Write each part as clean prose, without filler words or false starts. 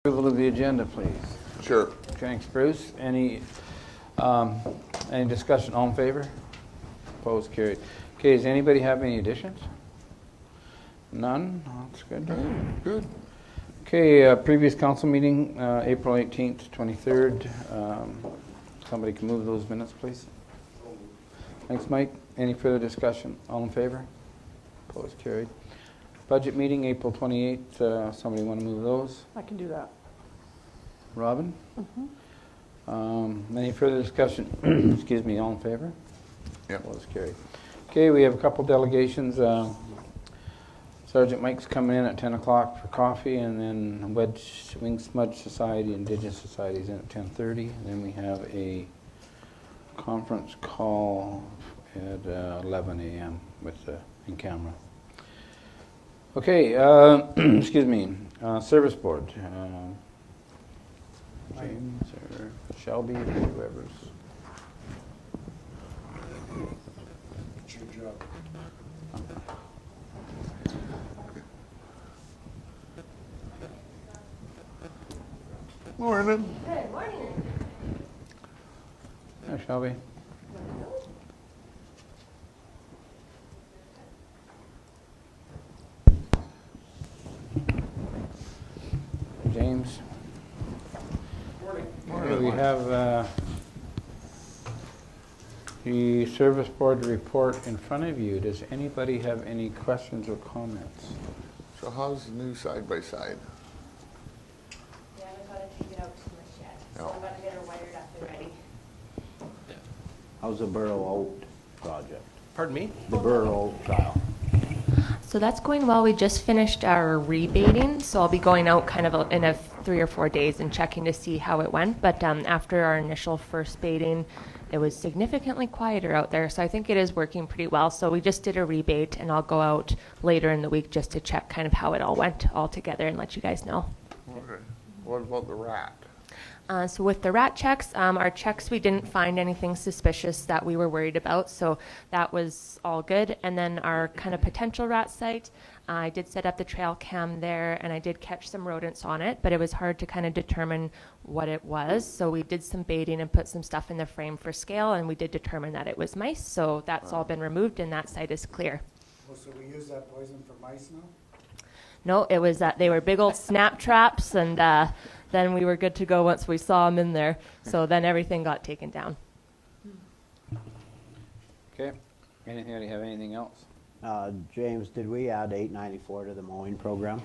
Approval of the agenda, please. Sure. Thanks, Bruce. Any discussion? All in favor? Opposed? Carried. Okay, does anybody have any additions? None? That's good. Good. Okay, previous council meeting, April 18th, 23rd. Somebody can move those minutes, please. Thanks, Mike. Any further discussion? All in favor? Opposed? Carried. Budget meeting, April 28th. Somebody want to move those? I can do that. Robin? Any further discussion? Excuse me, all in favor? Yep. Opposed? Carried. Okay, we have a couple delegations. Sergeant Mike's coming in at 10 o'clock for coffee, and then Wing Smudge Society, Indigenous Society is in at 10:30. And then we have a conference call at 11 a.m. with in camera. Okay, excuse me, service board. James or Shelby, whoever's. It's your job. Morning. Good morning. Hi, Shelby. James. Morning. We have the service board report in front of you. Does anybody have any questions or comments? So how's the new side-by-side? Yeah, I haven't got to take it out too much yet. So No. I'm about to get her wired up and ready. How's the Burrow Oak project? Pardon me? The Burrow Oak trial. So that's going well. We just finished our rebaiting, so I'll be going out kind of in 3 or 4 days and checking to see how it went. But after our initial first baiting, it was significantly quieter out there, so I think it is working pretty well. So we just did a rebait, and I'll go out later in the week just to check kind of how it all went all together and let you guys know. Okay. What about the rat? So with the rat checks, our checks, we didn't find anything suspicious that we were worried about, so that was all good. And then our kind of potential rat site, I did set up the trail cam there, and I did catch some rodents on it, but it was hard to kind of determine what it was. So we did some baiting and put some stuff in the frame for scale, and we did determine that it was mice. So that's all been removed, and that site is clear. Oh, so we use that poison for mice now? No, it was that they were big old snap traps, and then we were good to go once we saw them in there. So then everything got taken down. Okay. Anybody have anything else? James, did we add 894 to the mowing program?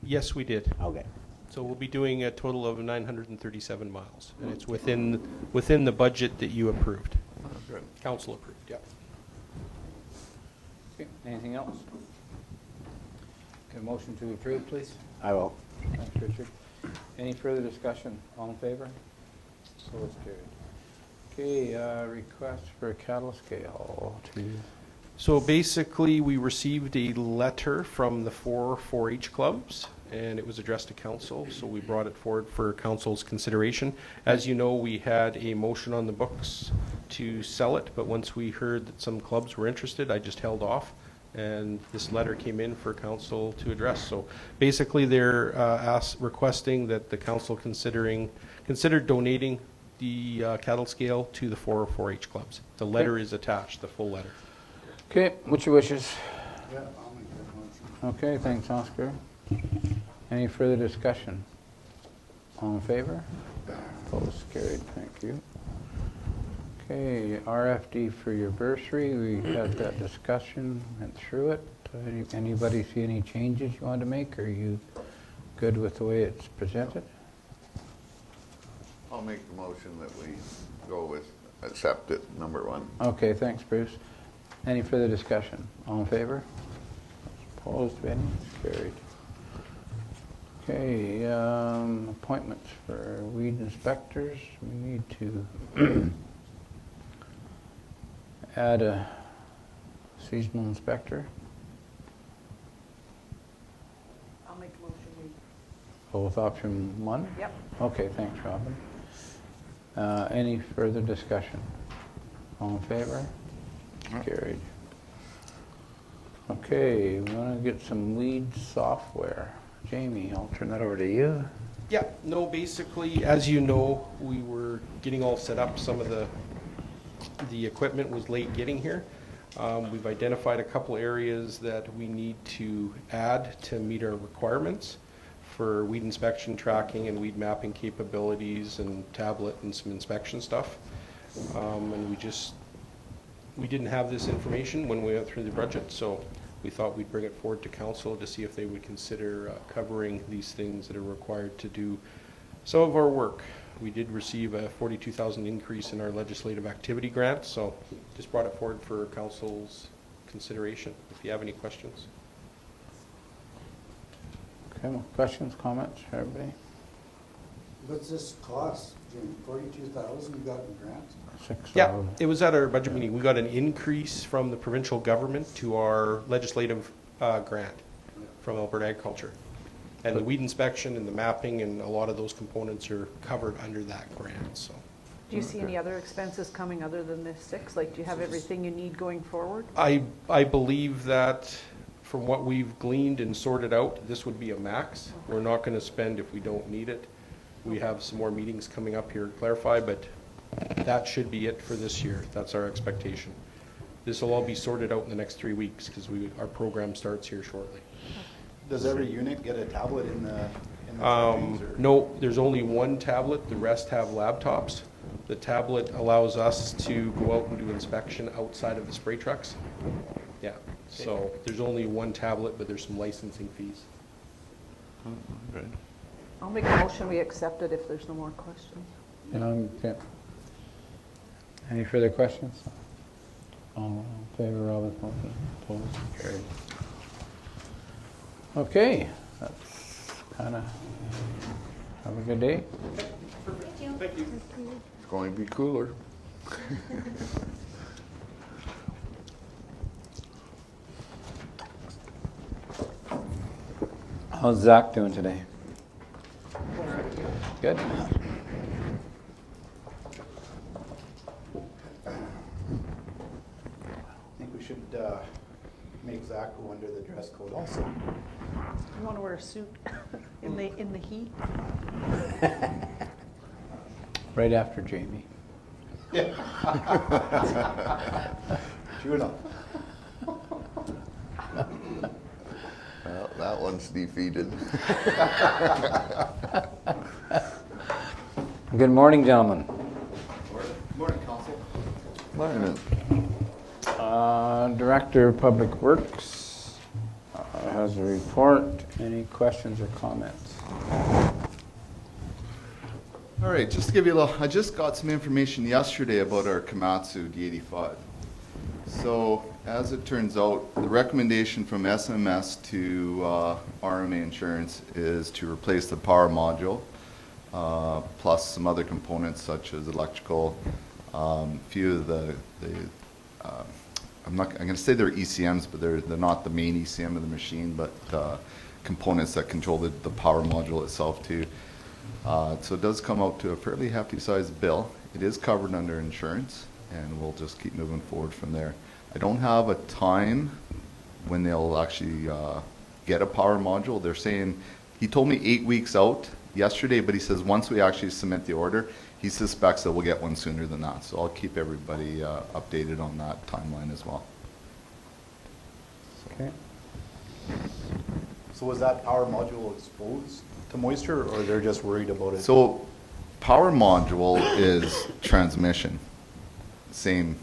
Yes, we did. Okay. So we'll be doing a total of 937 miles, and it's within the budget that you approved, Good. council approved, yeah. Okay. Anything else? Get a motion to approve, please. I will. Thanks, Richard. Any further discussion? All in favor? So it's carried. Okay, request for a cattle scale to... So basically, we received a letter from the 4 4-H clubs, and it was addressed to council, so we brought it forward for council's consideration. As you know, we had a motion on the books to sell it, but once we heard that some clubs were interested, I just held off, and this letter came in for council to address. So basically, they're requesting that the council consider donating the cattle scale to the 4 4-H clubs. The letter is attached, the full letter. Okay, what's your wishes? Yeah, I'll make that motion. Okay, thanks, Oscar. Any further discussion? All in favor? Opposed, carried, thank you. Okay, RFD for your bursary, we had that discussion, went through it. Anybody see any changes you want to make? Are you good with the way it's presented? I'll make the motion that we go with accept it, number 1. Okay, thanks, Bruce. Any further discussion? All in favor? Opposed, any? Carried. Okay, appointments for weed inspectors. We need to add a seasonal inspector. I'll make a motion. Go with option 1? Yep. Okay, thanks, Robin. Any further discussion? All in favor? Carried. Okay, we want to get some weed software. Jamie, I'll turn that over to you. Yeah, no, basically, as you know, we were getting all set up. Some of the equipment was late getting here. We've identified a couple areas that we need to add to meet our requirements for weed inspection tracking and weed mapping capabilities and tablet and some inspection stuff. And we didn't have this information when we went through the budget, so we thought we'd bring it forward to council to see if they would consider covering these things that are required to do some of our work. We did receive a $42,000 increase in our legislative activity grant, so just brought it forward for council's consideration, if you have any questions. Okay, well, questions, comments, everybody? What's this cost, Jim? 42,000 you got in grants? Yeah, it was at our budget meeting. We got an increase from the provincial government to our legislative grant from Alberta Agriculture. And the weed inspection and the mapping and a lot of those components are covered under that grant, so. Do you see any other expenses coming other than this 6? Like, do you have everything you need going forward? I believe that from what we've gleaned and sorted out, this would be a max. We're not going to spend if we don't need it. We have some more meetings coming up here to clarify, but that should be it for this year. That's our expectation. This will all be sorted out in the next 3 weeks because our program starts here shortly. Does every unit get a tablet in the trainings, or? No, there's only one tablet. The rest have laptops. The tablet allows us to go out and do inspection outside of the spray trucks. Yeah, so there's only one tablet, but there's some licensing fees. Good. I'll make a motion, we accept it if there's no more questions. Okay. Any further questions? All in favor of the motion, opposed, carried. Okay, that's kind of, have a good day. Thank you. It's going to be cooler. How's Zach doing today? Good? I think we should make Zach go under the dress code also. You want to wear a suit in the heat? Right after Jamie. True enough. Well, that one's defeated. Good morning, gentlemen. Morning, Council. Morning. Director of Public Works has a report. Any questions or comments? All right, just to give you a little, I just got some information yesterday about our Komatsu D85. So, as it turns out, the recommendation from SMS to RMA Insurance is to replace the power module, plus some other components such as electrical, few of I'm going to say they're ECMs, but they're not the main ECM of the machine, but components that control the power module itself too. So it does come out to a fairly hefty sized bill. It is covered under insurance, and we'll just keep moving forward from there. I don't have a time when they'll actually get a power module. They're saying, he told me 8 weeks out yesterday, but he says once we actually submit the order, he suspects that we'll get one sooner than that. So I'll keep everybody updated on that timeline as well. Okay. So was that power module exposed to moisture, or they're just worried about it? So power module is transmission. Same.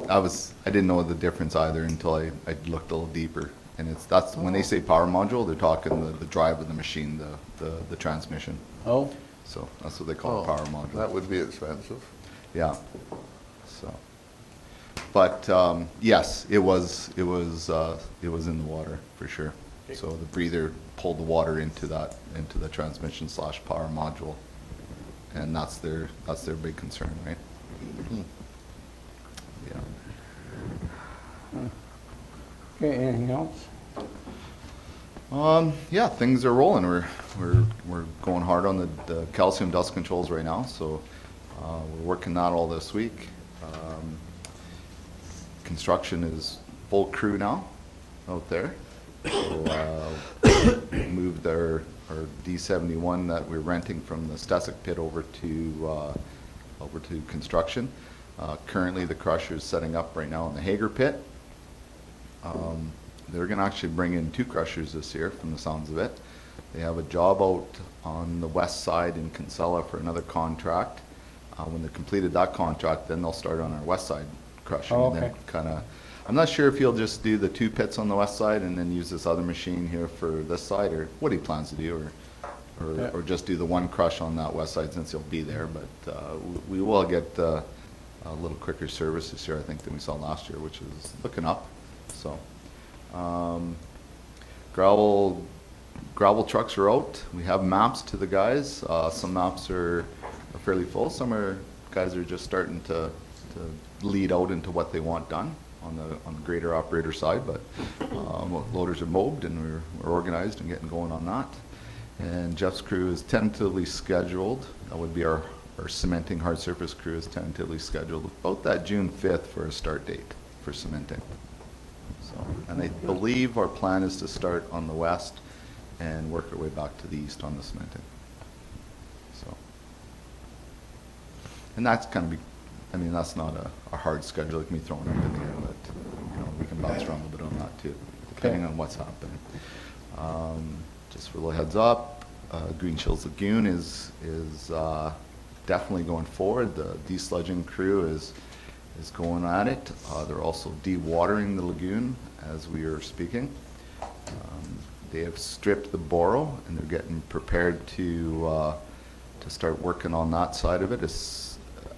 I didn't know the difference either until I looked a little deeper. And that's when they say power module, they're talking the drive of the machine, the transmission. Oh, So that's what they call a power module. That would be expensive. Yeah. So, but yes, it was in the water for sure. So the breather pulled the water into the transmission / power module, and that's their big concern, right? Yeah. okay, anything else? Yeah, things are rolling. We're going hard on the calcium dust controls right now, so we're working that all this week. Construction is full crew now out there, So, moved our D71 that we're renting from the Stesic pit over to construction. Currently, the crusher is setting up right now in the Hager pit. They're going to actually bring in 2 crushers this year, from the sounds of it. They have a job out on the west side in Kinsella for another contract. When they've completed that contract, then they'll start on our west side crushing. Oh, And then okay. kind of, I'm not sure if he'll just do the 2 pits on the west side and then use this other machine here for this side, or what he plans to do, Yeah. or just do the 1 crush on that west side since he'll be there. But we will get a little quicker service this year, I think, than we saw last year, which is looking up. So, gravel trucks are out. We have maps to the guys. Some maps are fairly full. Some guys are just starting to lead out into what they want done on the grader operator side. But loaders are mowed and we're organized and getting going on that. And Jeff's crew is tentatively scheduled. That would be our cementing hard surface crew is tentatively scheduled about that June 5th for a start date for cementing. So, and I believe our plan is to start on the west and work our way back to the east on the cementing. So, and that's kind of I mean, that's not a hard schedule like me throwing up in the air, but we can bounce around a little bit on that too, depending on what's happening. Just for a little heads up, Green Chills Lagoon is definitely going forward. The desludging crew is going at it. They're also dewatering the lagoon as we are speaking. They have stripped the borrow and they're getting prepared to start working on that side of it.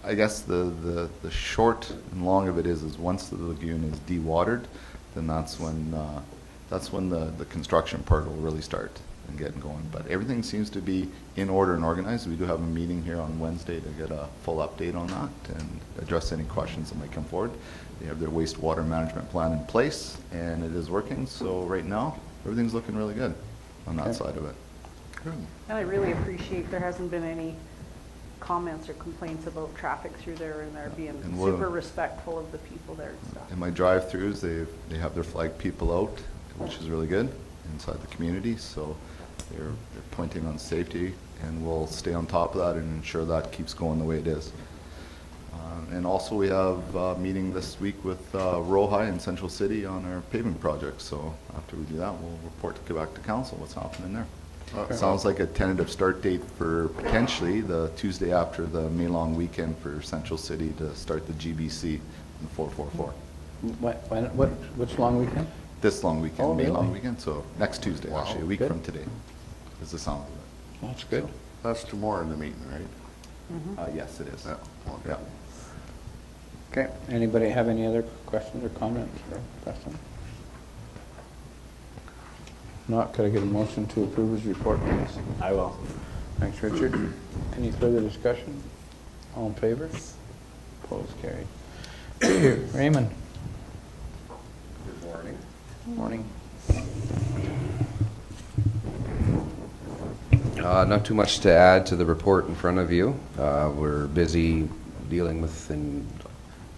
I guess the short and long of it is once the lagoon is dewatered, then that's when the construction part will really start and getting going. But everything seems to be in order and organized. We do have a meeting here on Wednesday to get a full update on that and address any questions that might come forward. They have their wastewater management plan in place and it is working. So right now, everything's looking really good on that side of it. And I really appreciate there hasn't been any comments or complaints about traffic through there, and they're being And we'll- super respectful of the people there and stuff. In my drive-throughs, they have their flag people out, which is really good inside the community. So they're pointing on safety, and we'll stay on top of that and ensure that keeps going the way it is. And also we have a meeting this week with Rohi in Central City on our paving project. So after we do that, we'll report to Quebec to council what's happening there. Sounds like a tentative start date for potentially the Tuesday after the May long weekend for Central City to start the GBC in the 444. Which long weekend? This long weekend, Oh, May long really? weekend, so next Tuesday, Wow. actually, a week Good. from today, is the sound of it. That's good. That's tomorrow in the meeting, right? Yes, it is. Yeah, okay. Yeah. Okay, anybody have any other questions or comments for Preston? Not, could I get a motion to approve his report, please? I will. Thanks, Richard. Any further discussion? All in favor? Opposed, carried. Raymond? Good morning. Morning. Not too much to add to the report in front of you. We're busy dealing with and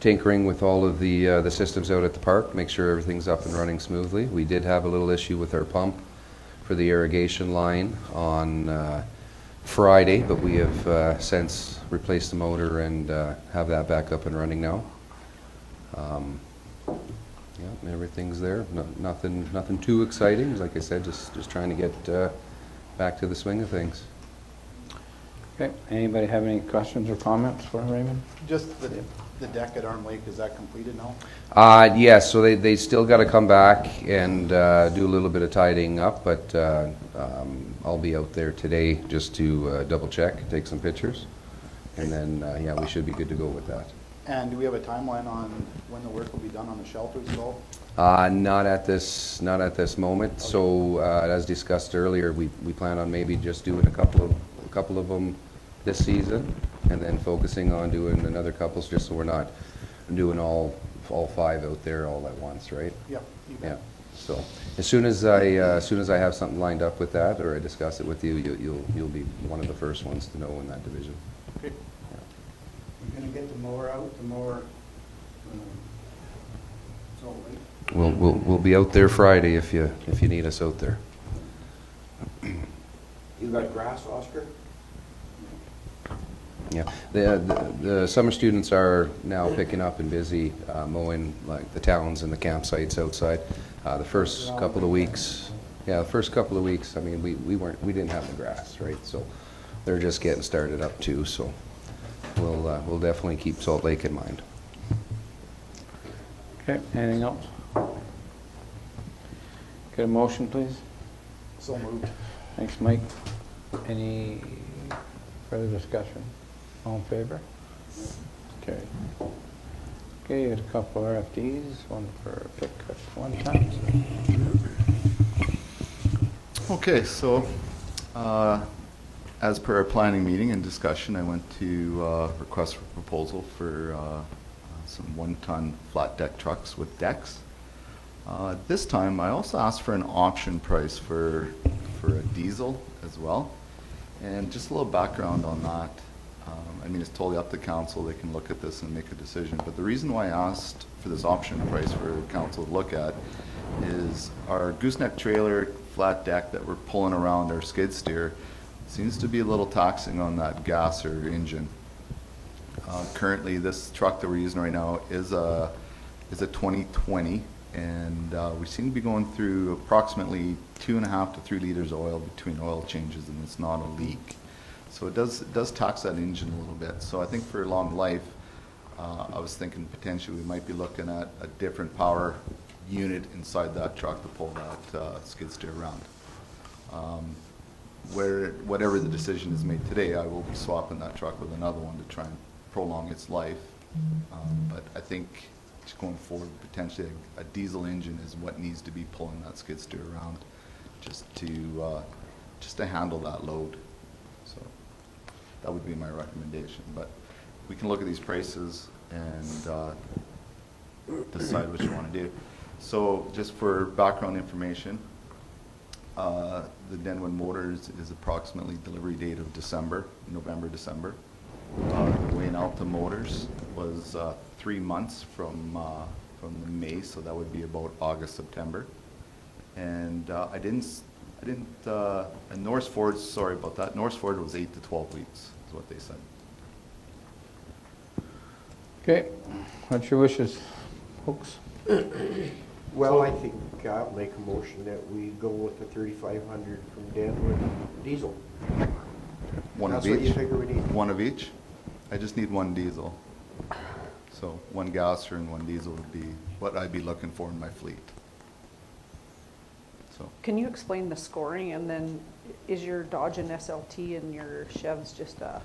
tinkering with all of the systems out at the park, make sure everything's up and running smoothly. We did have a little issue with our pump for the irrigation line on Friday, but we have since replaced the motor and have that back up and running now. Yeah, everything's there. Nothing too exciting. Like I said, just trying to get back to the swing of things. Okay, anybody have any questions or comments for Raymond? Just the deck at Arm Lake, is that completed now? Yes, so they still got to come back and do a little bit of tidying up, but I'll be out there today just to double check, take some pictures, and then yeah, we should be good to go with that. And do we have a timeline on when the work will be done on the shelters at all? Not at this moment. Okay. So as discussed earlier, we plan on maybe just doing a couple of them this season, and then focusing on doing another couples, just so we're not doing all 5 out there all at once, right? Yep. Yeah. So as soon as I have something lined up with that, or I discuss it with you, you'll be one of the first ones to know in that division. Okay. You're gonna get the mower out, the mower, so We'll be out there Friday if you need us out there. You got grass, Oscar? Yeah, the summer students are now picking up and busy mowing like the towns and the campsites outside. The first couple of weeks, I mean, we didn't have the grass, right? So they're just getting started up too. So we'll definitely keep Salt Lake in mind. Okay, anything else? Get a motion, please? So moved. Thanks, Mike. Any further discussion? All in favor? Okay. Okay, you had a couple RFDs, one for pickup, one time. Okay, so as per our planning meeting and discussion, I went to request for proposal for some 1-ton flat deck trucks with decks. This time, I also asked for an option price for a diesel as well. And just a little background on that. I mean, it's totally up to council. They can look at this and make a decision. But the reason why I asked for this option price for council to look at is our gooseneck trailer flat deck that we're pulling around our skid steer seems to be a little taxing on that gas or engine. Currently, this truck that we're using right now is a 2020, and we seem to be going through approximately 2.5 to 3 liters of oil between oil changes, and it's not a leak. So it does tax that engine a little bit. So I think for long life, I was thinking potentially we might be looking at a different power unit inside that truck to pull that skid steer around. Whatever the decision is made today, I will be swapping that truck with another one to try and prolong its life. But I think just going forward, potentially a diesel engine is what needs to be pulling that skid steer around, just to handle that load. So that would be my recommendation. But we can look at these prices and decide what you want to do. So just for background information, the Denwin Motors is approximately delivery date of November, December. Wayne Alta Motors was 3 months from the May, so that would be about August, September. And and Norris Ford, sorry about that, Norris Ford was 8 to 12 weeks, is what they said. Okay, what's your wishes, folks? Well, I think I'll make a motion that we go with the 3,500 from Denwood diesel. One That's of what you each? figure we need? One of each? I just need one diesel. So one gasser and one diesel would be what I'd be looking for in my fleet. So Can you explain the scoring, and then is your Dodge an SLT and your Chev's just a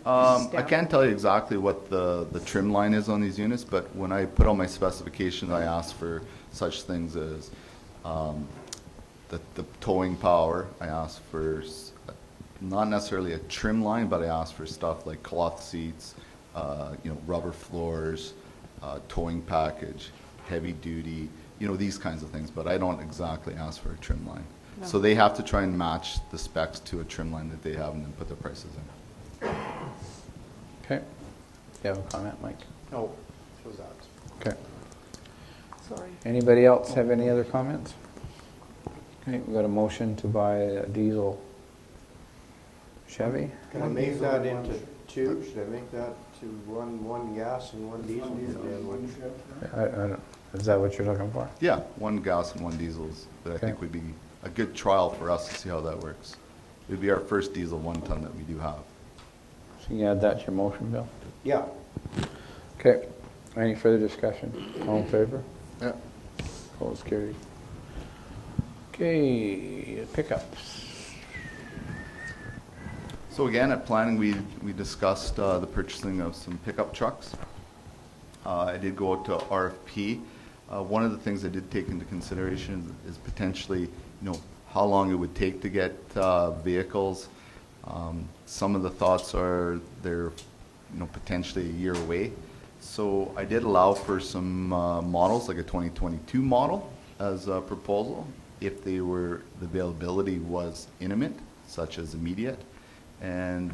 I can't tell you exactly what the trim line is on these units, but when I put on my specifications, I asked for such things as the towing power. I asked for not necessarily a trim line, but I asked for stuff like cloth seats, rubber floors, towing package, heavy duty, these kinds of things. But I don't exactly ask for a trim line. No. So they have to try and match the specs to a trim line that they have and then put the prices in. Okay. You have a comment, Mike? No, it was that. Okay. sorry. Anybody else have any other comments? Okay, we got a motion to buy a diesel Chevy. Can I make that into two? Should I make that to one gas and one diesel? I don't, is that what you're looking for? Yeah, one gas and one diesels, but I think would be a good trial for us to see how that works. It would be our first diesel 1-ton that we do have. So you can add that to your motion, Bill? Yeah. Okay. Any further discussion? All in favor? Yeah. Opposed, carried. Okay, pickups. So again, at planning, we discussed the purchasing of some pickup trucks. I did go out to RFP. One of the things I did take into consideration is potentially, how long it would take to get vehicles. Some of the thoughts are they're, potentially a year away. So I did allow for some models, like a 2022 model as a proposal, if the availability was imminent, such as immediate. And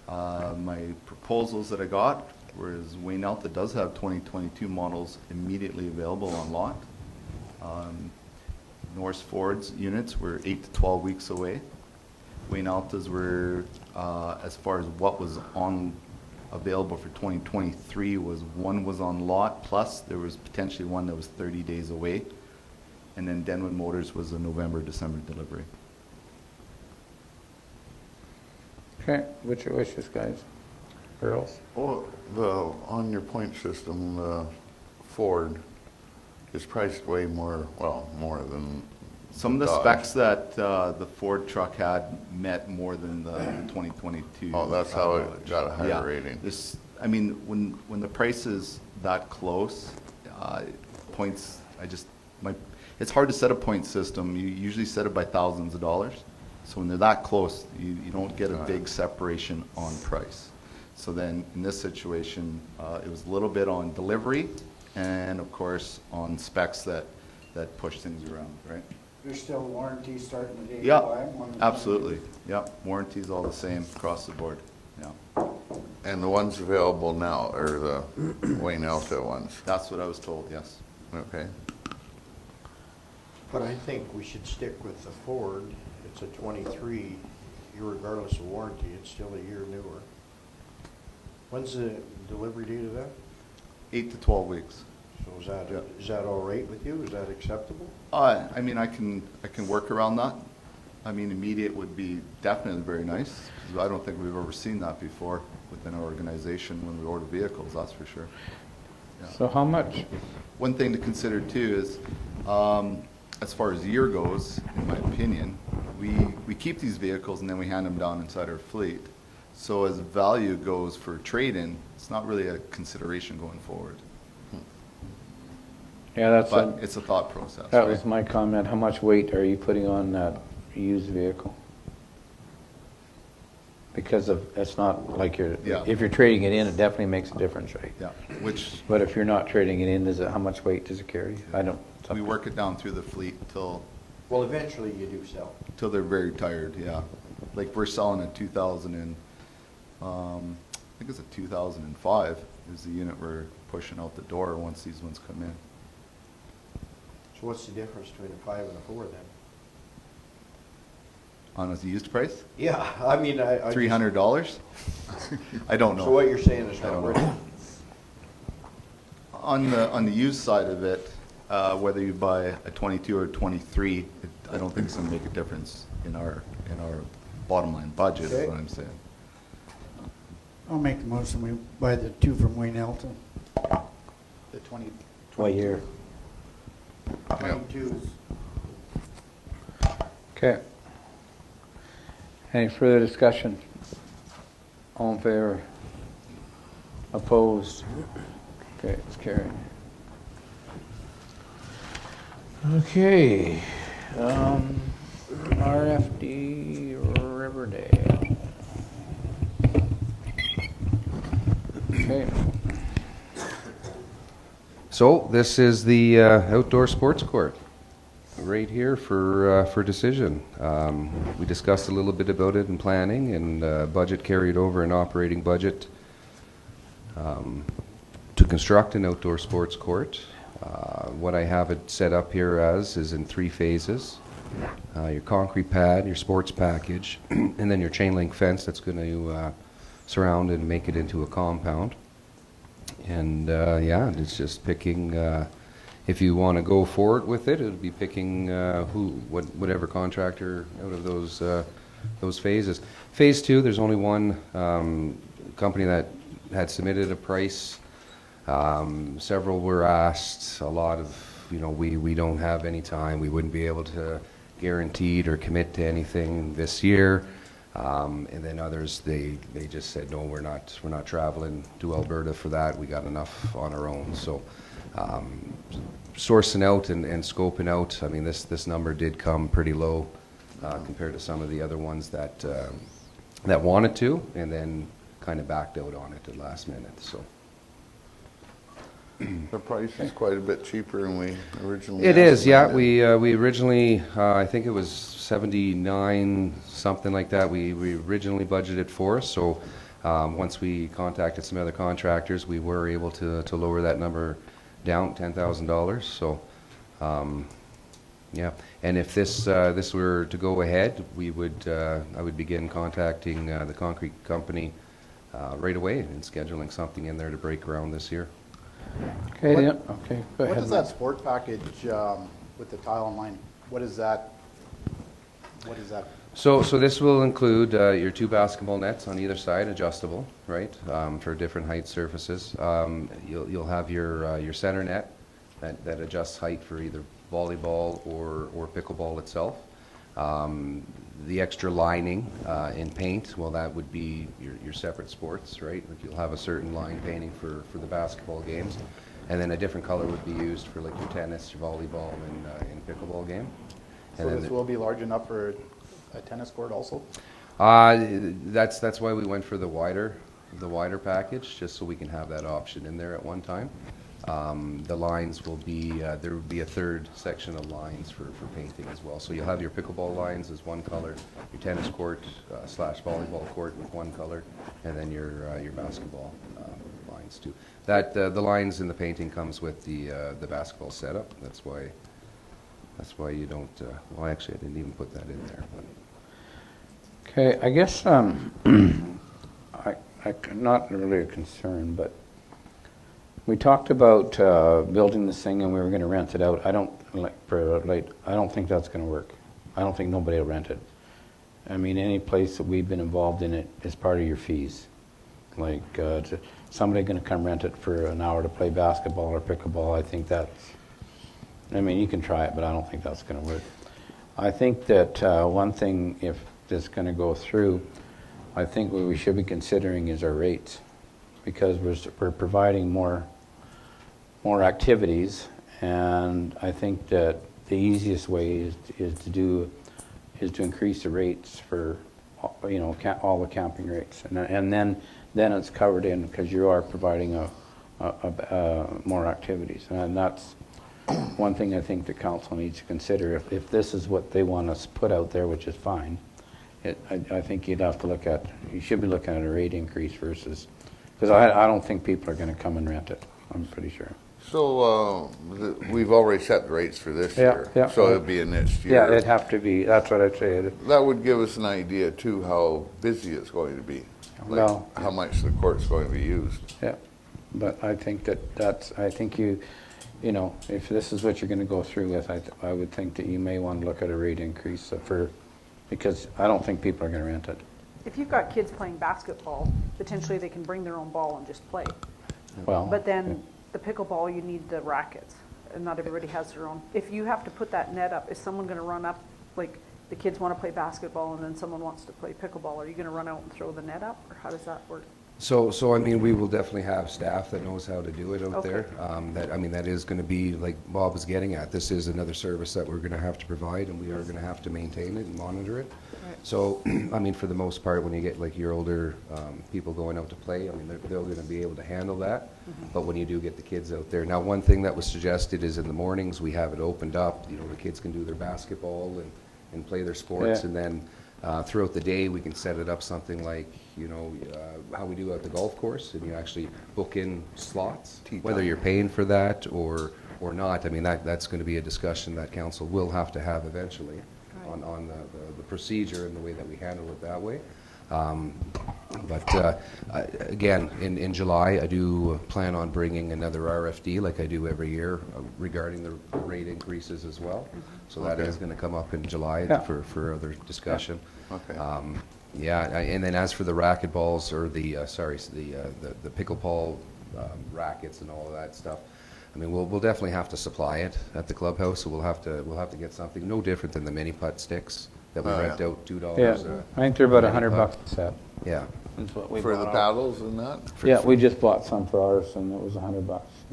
my proposals that I got whereas Wayne Alta does have 2022 models immediately available on lot. Norse Ford's units were 8 to 12 weeks away. Wayne Alta's were, as far as what was on available for 2023, was one was on lot, plus there was potentially one that was 30 days away. And then Denwood Motors was a November, December delivery. Okay, what's your wishes, guys? Girls? Well, on your point system, the Ford is priced way more, well, more than Some of the Dodge. specs that the Ford truck had met more than the 2022. Oh, that's how it Dodge. got a higher Yeah. rating. I mean, when the price is that close, points, it's hard to set a point system. You usually set it by thousands of dollars. So when they're that close, you don't get a big separation on price. So then, in this situation, it was a little bit on delivery and, of course, on specs that push things around, right? There's still warranty starting the day you Yeah, buy 'em? absolutely. Yeah, warranty's all the same across the board, yeah. And the ones available now are the Wayne Alta ones, That's what I was told, yes. okay? But I think we should stick with the Ford. It's a 23, regardless of warranty, it's still a year newer. When's the delivery date of that? 8 to 12 weeks. So Yeah. is that all right with you? Is that acceptable? I mean, I can work around that. I mean, immediate would be definitely very nice, 'cause I don't think we've ever seen that before within our organization when we order vehicles, that's for sure. Yeah. So how much? One thing to consider too is, as far as year goes, in my opinion, we keep these vehicles and then we hand them down inside our fleet. So as value goes for trade-in, it's not really a consideration going forward. Yeah, that's, But it's a thought process. that right? was my comment. How much weight are you putting on that used vehicle? Because it's not like Yeah. if you're trading it in, it definitely makes a difference, right? Yeah, which But if you're not trading it in, how much weight does it carry? I don't. we work it down through the fleet till Well, eventually you do sell. they're very tired, yeah. Like we're selling a 2000 and, I think it's a 2005 is the unit we're pushing out the door once these ones come in. So what's the difference between a 5 and a 4 then? On a used price? Yeah, I mean, I just- $300? I don't know. So what you're saying is I not don't worth it? know. On the used side of it, whether you buy a 22 or a 23, I don't think it's gonna make a difference in our bottom line budget, is Okay. what I'm saying. I'll make the motion, we buy the two from Wayne Alta. The 20, What year? 22s. Okay. Any further discussion? All in favor? Opposed? Okay, it's carried. Okay, RFD Riverdale. Okay, So this is the outdoor sports court right here for decision. We discussed a little bit about it in planning and budget carried over an operating budget to construct an outdoor sports court. What I have it set up here as is in 3 phases. Your concrete pad, your sports package, and then your chain link fence that's going to surround and make it into a compound. And yeah, it's just picking, if you want to go forward with it, it would be picking whatever contractor out of those phases. Phase 2, there's only one company that had submitted a price. Several were asked. A lot of, we don't have any time. We wouldn't be able to guarantee or commit to anything this year. And then others, they just said, no, we're not traveling to Alberta for that. We got enough on our own. So sourcing out and scoping out, I mean, this number did come pretty low compared to some of the other ones that wanted to, and then kind of backed out on it at last minute. So The price is quite a bit cheaper than we originally it is, yeah. estimated. We originally, I think it was 79, something like that. We originally budgeted for. So Once we contacted some other contractors, we were able to lower that number down $10,000. So, yeah. And if this were to go ahead, I would begin contacting the concrete company right away and scheduling something in there to break ground this year. Okay, yeah, okay, go ahead. What does that sport package with the tile and line, what is that? So this will include your 2 basketball nets on either side, adjustable, right, for different height surfaces. You'll have your center net that adjusts height for either volleyball or pickleball itself. The extra lining in paint, well, that would be your separate sports, right? Like you'll have a certain line painting for the basketball games, and then a different color would be used for like your tennis, your volleyball, and pickleball game. So this will be large enough for a tennis court also? That's why we went for the wider package, just so we can have that option in there at one time. The lines will be, there will be a third section of lines for painting as well. So you'll have your pickleball lines as one color, your tennis court / volleyball court with one color, and then your basketball lines too. The lines in the painting comes with the basketball setup. That's why you don't, well, actually I didn't even put that in there. But. Okay, I guess, not really a concern, but we talked about building this thing and we were going to rent it out. I don't think that's going to work. I don't think nobody will rent it. I mean, any place that we've been involved in it is part of your fees. Like somebody going to come rent it for an hour to play basketball or pickleball, I think that's, I mean, you can try it, but I don't think that's going to work. I think that one thing, if this is going to go through, I think what we should be considering is our rates, because we're providing more activities, and I think that the easiest way is to increase the rates for all the camping rates, and then it's covered in because you are providing more activities, and that's one thing I think the council needs to consider. If this is what they want us to put out there, which is fine, I think you should be looking at a rate increase versus, because I don't think people are going to come and rent it. I'm pretty sure. So we've already set the rates for this year. Yeah. So it'd be in next year. Yeah, it'd have to be. That's what I'd say. That would give us an idea too how busy it's going to be. Like Well, how much the court's going to be used. Yeah, but I think I think if this is what you're going to go through with, I would think that you may want to look at a rate increase because I don't think people are going to rent it. If you've got kids playing basketball, potentially they can bring their own ball and just play. Well, But then the pickleball, you need the rackets, and not everybody has their own. If you have to put that net up, is someone going to run up, like the kids want to play basketball and then someone wants to play pickleball, are you going to run out and throw the net up, or how does that work? So I mean, we will definitely have staff that knows how to do it out Okay. there. That is going to be, like Bob was getting at, this is another service that we're going to have to provide, and we are going to have to maintain it and monitor it. Right. So, I mean, for the most part, when you get like your older people going out to play, I mean, they're going to be able to handle that. But when you do get the kids out there, now one thing that was suggested is in the mornings we have it opened up. The kids can do their basketball and play their sports, Yeah. and then throughout the day we can set it up something like how we do at the golf course, and you actually book in slots, whether you're paying for that or not. I mean, that's going to be a discussion that council will have to have eventually on the procedure and the way that we handle it that way. But again, in July, I do plan on bringing another RFD like I do every year regarding the rate increases as well. So that is going to come up in July for other discussion. Okay. And then as for the racquetballs or the pickleball rackets and all of that stuff, I mean, we'll definitely have to supply it at the clubhouse. So we'll have to get something no different than the mini putt sticks that we rent out $2. Yeah, I think they're about $100 a set. Yeah. Is what we For the bought. paddles and that? Yeah, we just bought some for ours, and it was $100.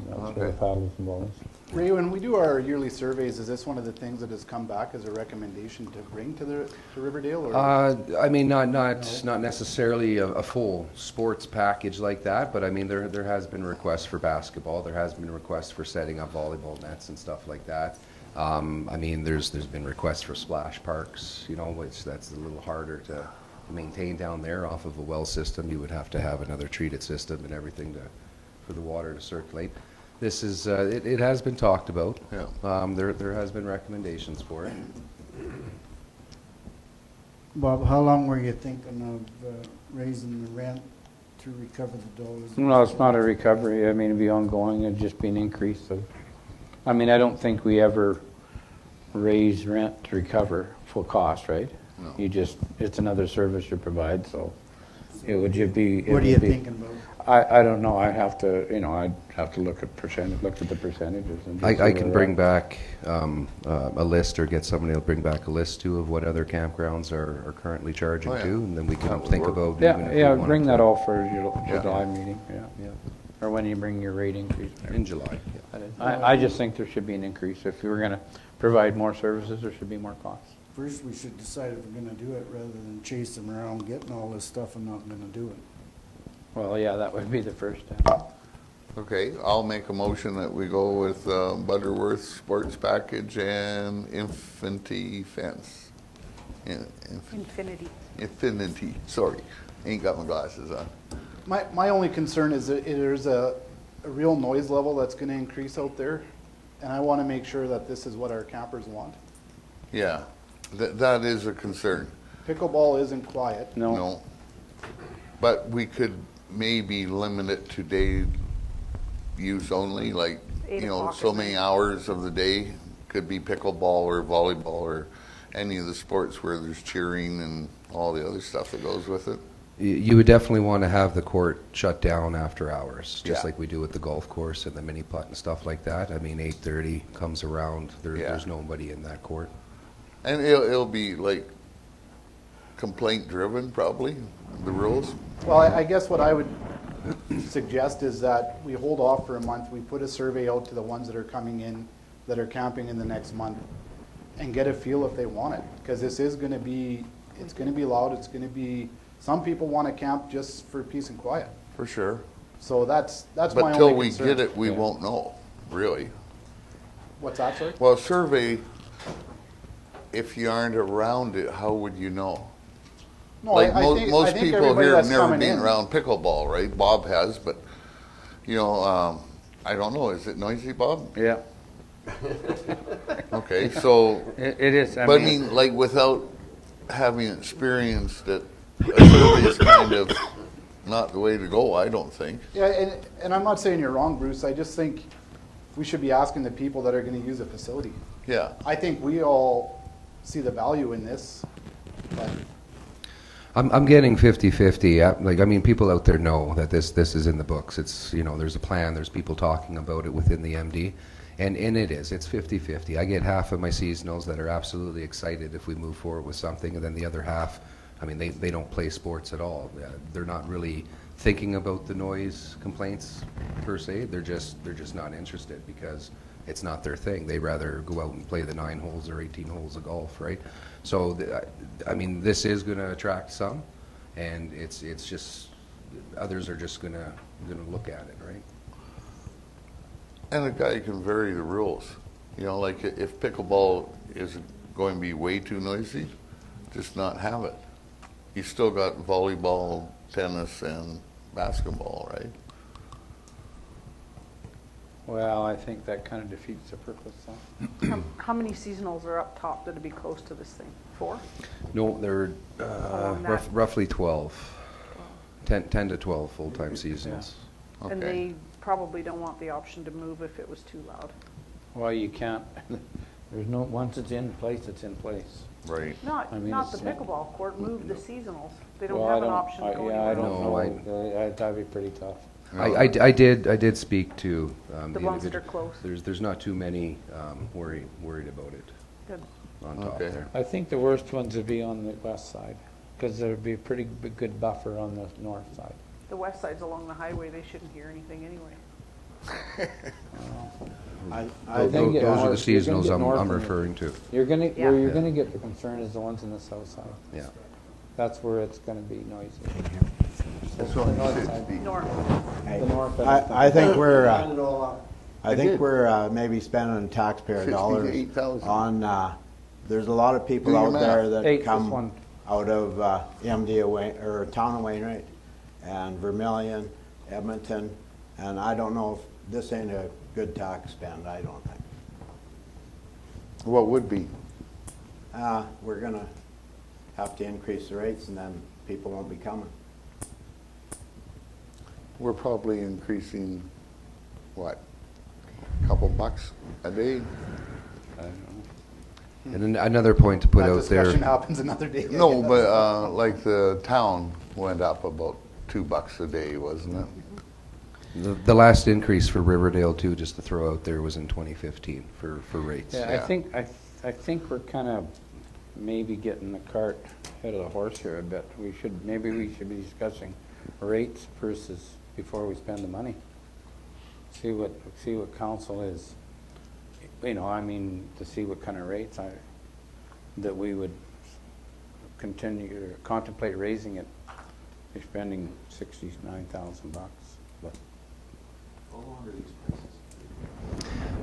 That was for the Okay. paddles and bowls. Ray, when we do our yearly surveys, is this one of the things that has come back as a recommendation to bring to Riverdale? Or? I mean, not necessarily a full sports package like that, but I mean, there has been requests for basketball. There has been requests for setting up volleyball nets and stuff like that. I mean, there's been requests for splash parks, which that's a little harder to maintain down there off of a well system. You would have to have another treated system and everything for the water to circulate. This is, it has been talked about. Yeah. There has been recommendations for it. Bob, how long were you thinking of raising the rent to recover the dollars? No, it's not a recovery. I mean, it'd be ongoing. It'd just be an increase of, I mean, I don't think we ever raise rent to recover full cost, right? No. You just, it's another service you provide, so it would just be. it What are you would be- thinking about? I don't know. I'd have to, I'd have to look at the percentages. And just see I where can we're bring at. back a list, or get somebody to bring back a list too of what other campgrounds are currently charging Oh, yeah. too, and then we That can would think work. about. Yeah, even if we yeah, wanted bring to- that all for your Yeah. July meeting, yeah. Yeah, Or when you bring your rate increase. in July. Yeah. I just think there should be an increase. If we were gonna provide more services, there should be more costs. First, we should decide if we're gonna do it rather than chase them around getting all this stuff and not gonna do it. Well, yeah, that would be the first step. Okay, I'll make a motion that we go with Butterworth Sports Package and Infinity Fence. Infinity. Infinity, sorry. Ain't got my glasses on. My only concern is that there's a real noise level that's gonna increase out there, and I wanna make sure that this is what our campers want. Yeah, that is a concern. Pickleball isn't quiet. No. But we could maybe limit it to day use only, like, 8 o'clock so at many night. hours of the day could be pickleball or volleyball or any of the sports where there's cheering and all the other stuff that goes with it. You would definitely want to have the court shut down after hours, just Yeah. like we do with the golf course and the mini putt and stuff like that. I mean, 8:30 comes around, there's nobody in that court. And it'll be like complaint driven probably, the rules. Well, I guess what I would suggest is that we hold off for a month, we put a survey out to the ones that are coming in, that are camping in the next month, and get a feel if they want it, because this is gonna be, it's gonna be loud, it's gonna be, some people wanna camp just for peace and quiet. For sure. So that's my But only till we concern. get it, we Yeah. won't know, really. What's that, sorry? Well, survey, if you aren't around it, how would you know? No, Like I most think people everybody here have that's never coming been in- around pickleball, right? Bob has, but, I don't know, is it noisy, Bob? Yeah, Okay, so, it is. but I mean, like, without having experienced it, a survey is kind of not the way to go, I don't think. Yeah, and I'm not saying you're wrong, Bruce, I just think we should be asking the people that are gonna use the facility. Yeah, I think we all see the value in this, but I'm getting 50-50. People out there know that this is in the books. It's, there's a plan, there's people talking about it within the MD, and it is. It's 50-50. I get half of my seasonals that are absolutely excited if we move forward with something, and then the other half, they don't play sports at all. They're not really thinking about the noise complaints per se. They're just not interested because it's not their thing. They'd rather go out and play the 9 holes or 18 holes of golf, right? So, this is going to attract some, and it's just, others are just going to look at it, right? and a guy can vary the rules. Like if pickleball is going to be way too noisy, just not have it. You still got volleyball, tennis, and basketball, right? Well, I think that kind of defeats the purpose, so. How many seasonals are up top that'd be close to this thing? 4? No, they're Along that. roughly 12, 10 to 12 full-time seasons. And Okay. they probably don't want the option to move if it was too loud. Well, you can't, there's no, once it's in place, it's in place. Right. Not I mean, the it's- pickleball court, move the seasonals. They don't Well, have an option to go Yeah, I anywhere don't else. No, know. That'd be pretty tough. I did speak to The ones that are individual- close. There's not too many worried about it Good. on top Okay. there. I think the worst ones would be on the west side, because there'd be a pretty good buffer on the north side. The west side's along the highway, they shouldn't hear anything anyway. I They're gonna Those get are the north- you're gonna seasonals get I'm north and- referring to. Where Yeah. you're gonna get the concern is the ones on the south side. Yeah. That's where it's gonna be noisy. That's So what the it north should side- be. North. The north end. I think we're, Add it all up. I think we're maybe spending taxpayer 60 to dollars 8,000. on, there's a lot of people Do your out there math. that Eight, this come one, out of or Town of Wainwright, and Vermilion, Edmonton, and I don't know if this ain't a good tax spend, I don't think. What would be? We're gonna have to increase the rates and then people won't be coming. We're probably increasing, what, a couple bucks a day? And then another point to put That out there. discussion happens another day. No, but like the town went up about $2 a day, wasn't it? The last increase for Riverdale too, just to throw out there, was in 2015 for rates. Yeah, Yeah. I think we're kind of maybe getting the cart ahead of the horse here a bit. Maybe we should be discussing rates versus before we spend the money. See what council is, you know, I mean, to see what kind of rates that we would continue to contemplate raising it. You're spending $69,000, but.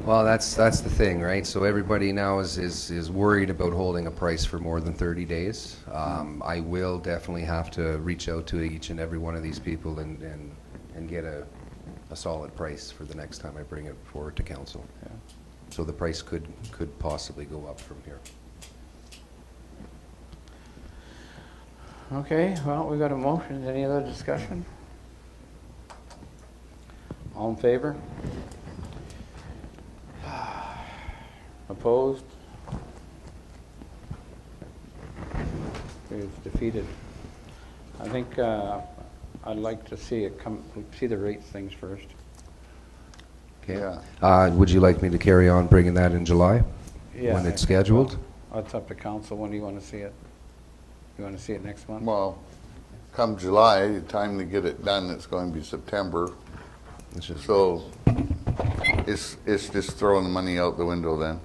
Well, that's the thing, right? So everybody now is worried about holding a price for more than 30 days. I will definitely have to reach out to each and every one of these people and get a solid price for the next time I bring it forward to council. Yeah. So the price could possibly go up from here. Okay, well, we got a motion. Any other discussion? All in favor? Opposed? It's defeated. I think I'd like to see the rates things first. Okay. Yeah. Would you like me to carry on bringing that in July? Yeah, When I it's think scheduled? so. It's up to council. When do you want to see it? You want to see it next month? Well, come July, the time to get it done, it's going to be September. It's just- So it's just throwing the money out the window then.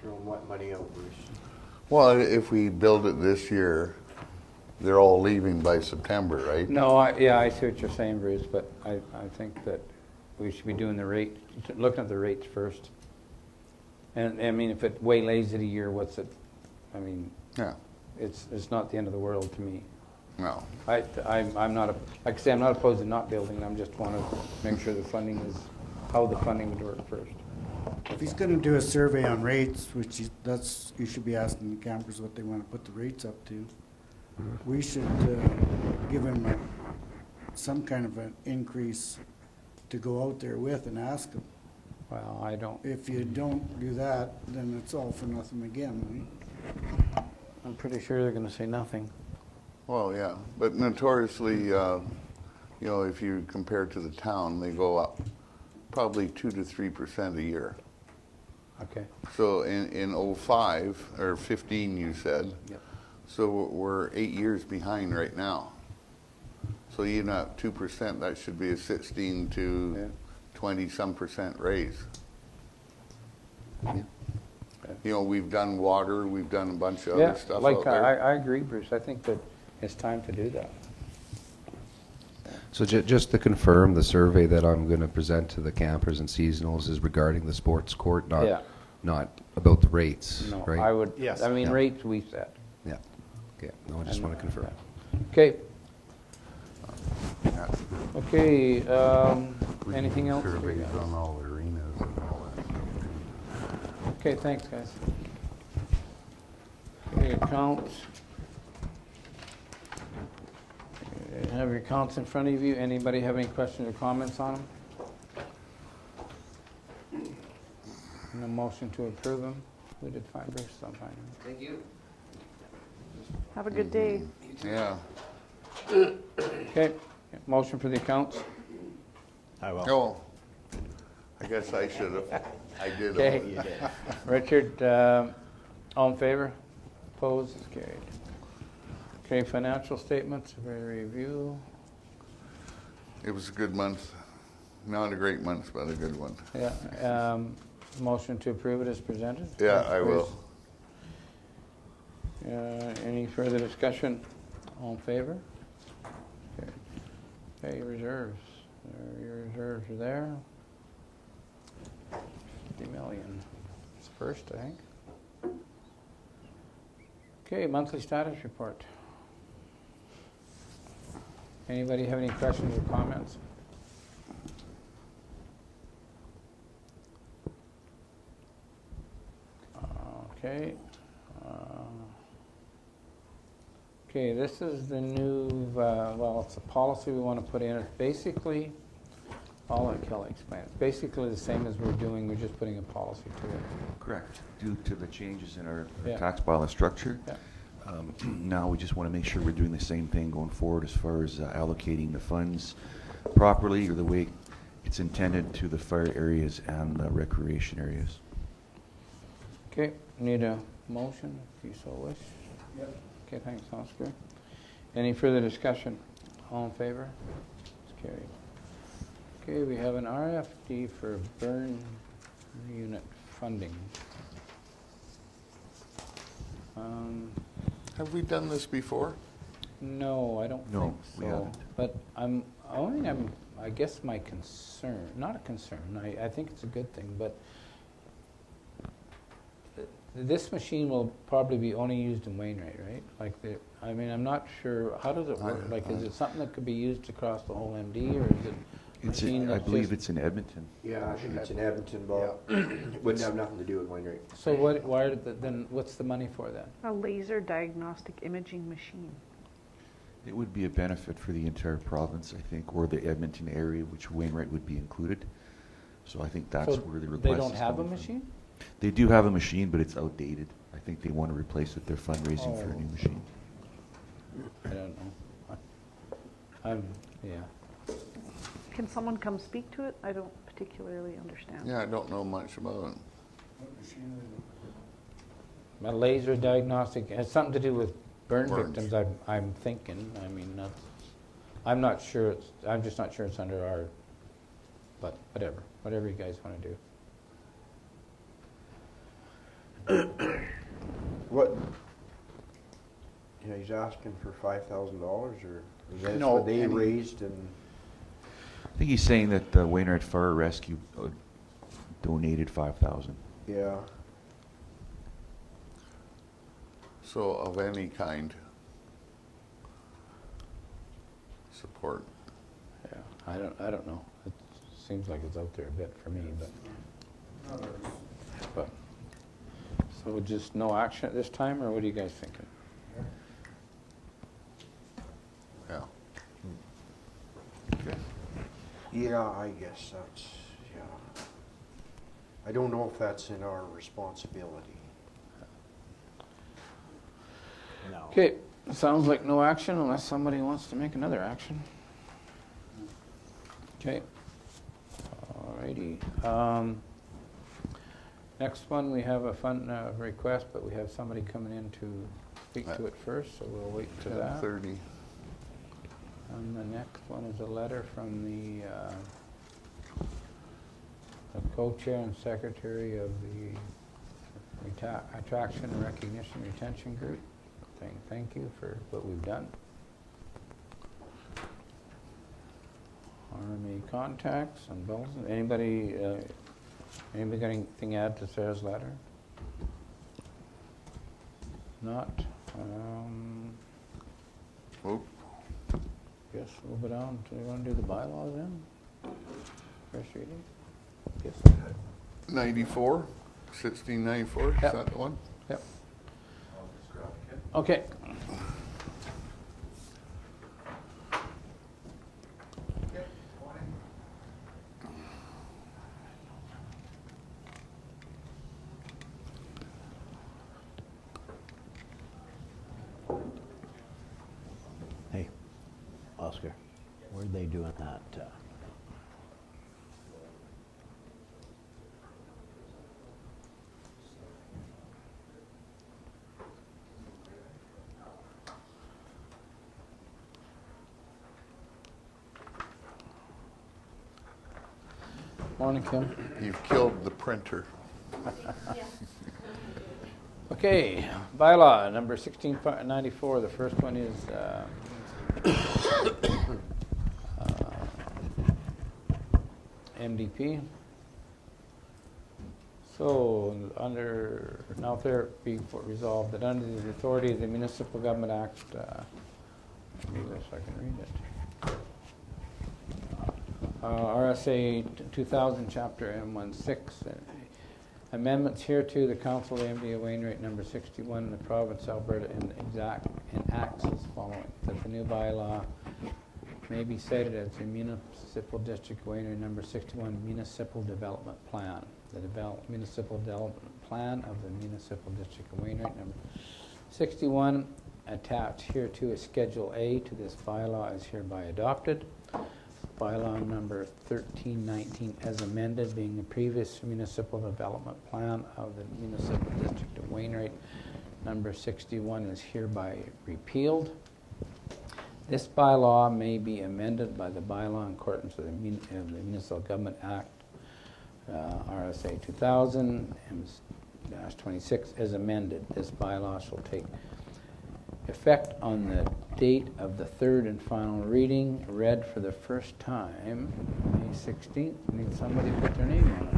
Throwing what money out, Bruce? Well, if we build it this year, they're all leaving by September, right? No, I see what you're saying, Bruce, but I think that we should be doing looking at the rates first. And I mean, if it waylays it a year, what's it? I mean, Yeah, it's not the end of the world to me. no. I'm not, like I say, I'm not opposed to not building. I'm just want to make sure how the funding would work first. If he's gonna do a survey on rates, you should be asking the campers what they wanna put the rates up to. We should give him some kind of an increase to go out there with and ask them. Well, I don't, If you don't do that, then it's all for nothing again, I'm pretty sure they're going to say nothing. Well, yeah, but notoriously, if you compare to the town, they go up probably 2 to 3% a year. Okay. So in 05 or 15, you said. Yep. So we're 8 years behind right now. So even at 2%, that should be a 16 to 20-some% raise. Yeah. You know, we've done water, we've done a bunch of other stuff like out there. I agree, Bruce. I think that it's time to do that. So just to confirm, the survey that I'm going to present to the campers and seasonals is regarding the sports court, not about the rates, No, right? I would. Yes. I mean, Yeah. rates we set. Yeah. Okay. No, I just want to confirm. Okay. Yeah. Okay. Anything else? Surveys on all the arenas and all that. Okay. Thanks, guys. Okay, accounts. Have your accounts in front of you. Anybody have any questions or comments on them? No motion to approve them. We did fine, Bruce. I'm fine. Thank you. Have a good day. Yeah. Okay. Motion for the accounts. I will. Oh, I guess I should have. I did. Okay. You did. Richard, all in favor? Opposed? It's carried. Okay, financial statements, review. It was a good month. Not a great month, but a good one. Yeah. Motion to approve it as presented. Yeah, Thanks, I Bruce. will. Any further discussion? All in favor? Okay, reserves. Your reserves are there. 50 million. first, I think. Okay, monthly status report. Anybody have any questions or comments? Okay. Okay, this is the new, well, it's a policy we want to put in. It's basically, I'll let Kelly explain. It's basically the same as we're doing, we're just putting a policy to it. Correct. Due to the changes in our Yeah. tax bylaw structure, Yeah. now we just want to make sure we're doing the same thing going forward as far as allocating the funds properly or the way it's intended to the fire areas and the recreation areas. Okay, need a motion, if you so wish. Yep. Okay, thanks, Oscar. Any further discussion? All in favor? It's carried. Okay, we have an RFD for burn unit funding. Have we done this before? No, I don't No, think so. we haven't. But I guess my concern, not a concern, I think it's a good thing, but this machine will probably be only used in Wainwright, right? Like I'm not sure, how does it work? Like, is it something that could be used across the whole MD, or is it a machine I that's believe just- it's in Edmonton. Yeah, I think it's in Edmonton, but it wouldn't have nothing to do with Wainwright. So then what's the money for then? A laser diagnostic imaging machine. It would be a benefit for the entire province, I think, or the Edmonton area, which Wainwright would be included. So I think that's So where the request they is don't have a coming from. machine? They do have a machine, but it's outdated. I think they want to replace it. They're fundraising for a new machine. I don't know. Yeah. Can someone come speak to it? I don't particularly understand. Yeah, I don't know much about it. A laser diagnostic, it has something to do with burn Burns. victims, I'm thinking. I mean, I'm not sure I'm just not sure it's under our, but whatever you guys want to do. What? Yeah, he's asking for $5,000, or is that No, what they I mean- raised and? I think he's saying that the Wainwright Fire Rescue donated 5,000. Yeah. So of any kind. Support. Yeah, I don't know. It seems like it's out there a bit for me, but so just no action at this time, or what are you guys thinking? Yeah. Okay. Yeah, I guess that's, yeah. I don't know if that's in our responsibility. No. Okay, sounds like no action unless somebody wants to make another action. Okay. Alrighty. Next one, we have a fund request, but we have somebody coming in to speak to it first, so we'll wait to that. 10:30. And the next one is a letter from the co-chair and secretary of the Attraction and Recognition Retention Group, saying thank you for what we've done. Army contacts and bills. Anybody got anything to add to Sarah's letter? Not. Oop. Guess we'll go down to, you want to do the bylaws then? First reading? Yes. 94, 1694, is Yep. that the one? Yep. Okay. Hey, Oscar, where are they doing that? Morning, Kim. You've killed the printer. Okay, bylaw number 1694. The first one is MDP. So, now therefore be resolved that under the authority of the Municipal Government Act, read this so I can read it. RSA 2000, Chapter M16, amendments hereto, the Council of the MD of Wainwright, number 61, in the province of Alberta, enacts as following: that the new bylaw may be cited as the Municipal District of Wainwright, number 61, Municipal Development Plan. The Municipal Development Plan of the Municipal District of Wainwright, number 61, attached hereto as Schedule A to this bylaw is hereby adopted. Bylaw number 1319 as amended, being the previous Municipal Development Plan of the Municipal District of Wainwright, number 61, is hereby repealed. This bylaw may be amended by the bylaw in accordance with the Municipal Government Act, RSA 2000-26 as amended. This bylaw shall take effect on the date of the third and final reading, read for the first time, May 16th. Need somebody to put their name on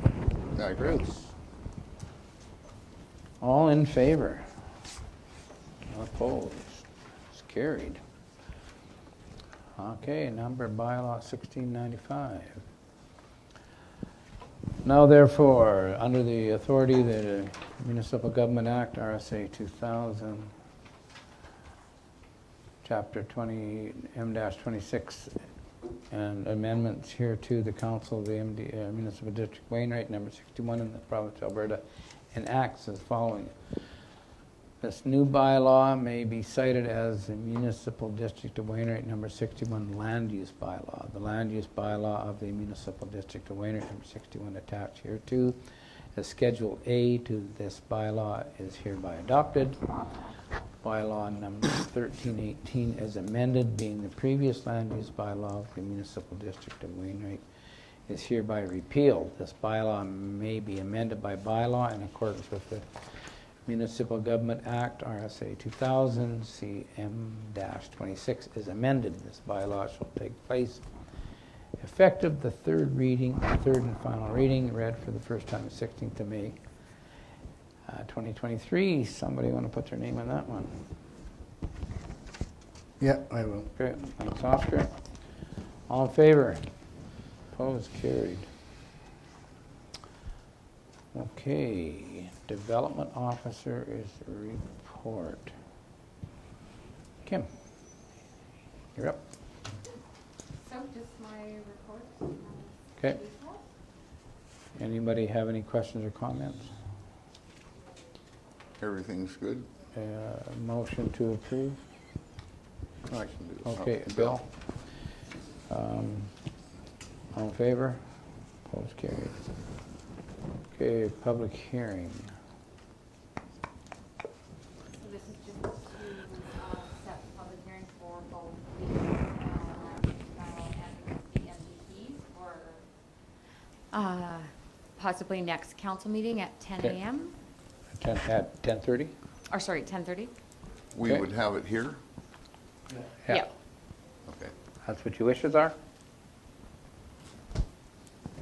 it. Bruce. All in favor? Opposed? It's carried. Okay, number bylaw 1695. Now therefore, under the authority of the Municipal Government Act, RSA 2000, Chapter 20, M-26, and amendments here to the Council of the Municipal District Wainwright, number 61 in the province of Alberta, enacts as following. This new bylaw may be cited as the Municipal District of Wainwright, number 61, Land Use Bylaw. The Land Use Bylaw of the Municipal District of Wainwright, number 61, attached here to as Schedule A to this bylaw is hereby adopted. Bylaw number 1318 as amended, being the previous Land Use Bylaw of the Municipal District of Wainwright, is hereby repealed. This bylaw may be amended by bylaw in accordance with the Municipal Government Act, RSA 2000, CM-26 is amended. This bylaw shall take place effective the third and final reading, read for the first time the 16th of May, 2023. Somebody want to put their name on that one? Yeah, I will. Okay, thanks, Oscar. All in favor? Opposed? Carried. Okay, Development Officer is the report. Kim, you're up. So just my report. Okay. Anybody have any questions or comments? Everything's good? Motion to approve? I can do it. Okay, Bill? All in favor? Opposed? Carried. Okay, public hearing. So this is just to set the public hearing for both the and the MVPs for possibly next council meeting at 10 Okay. a.m. At 10:30? Or sorry, 10:30? We Okay. would have it here? Yeah. Okay. That's what your wishes are?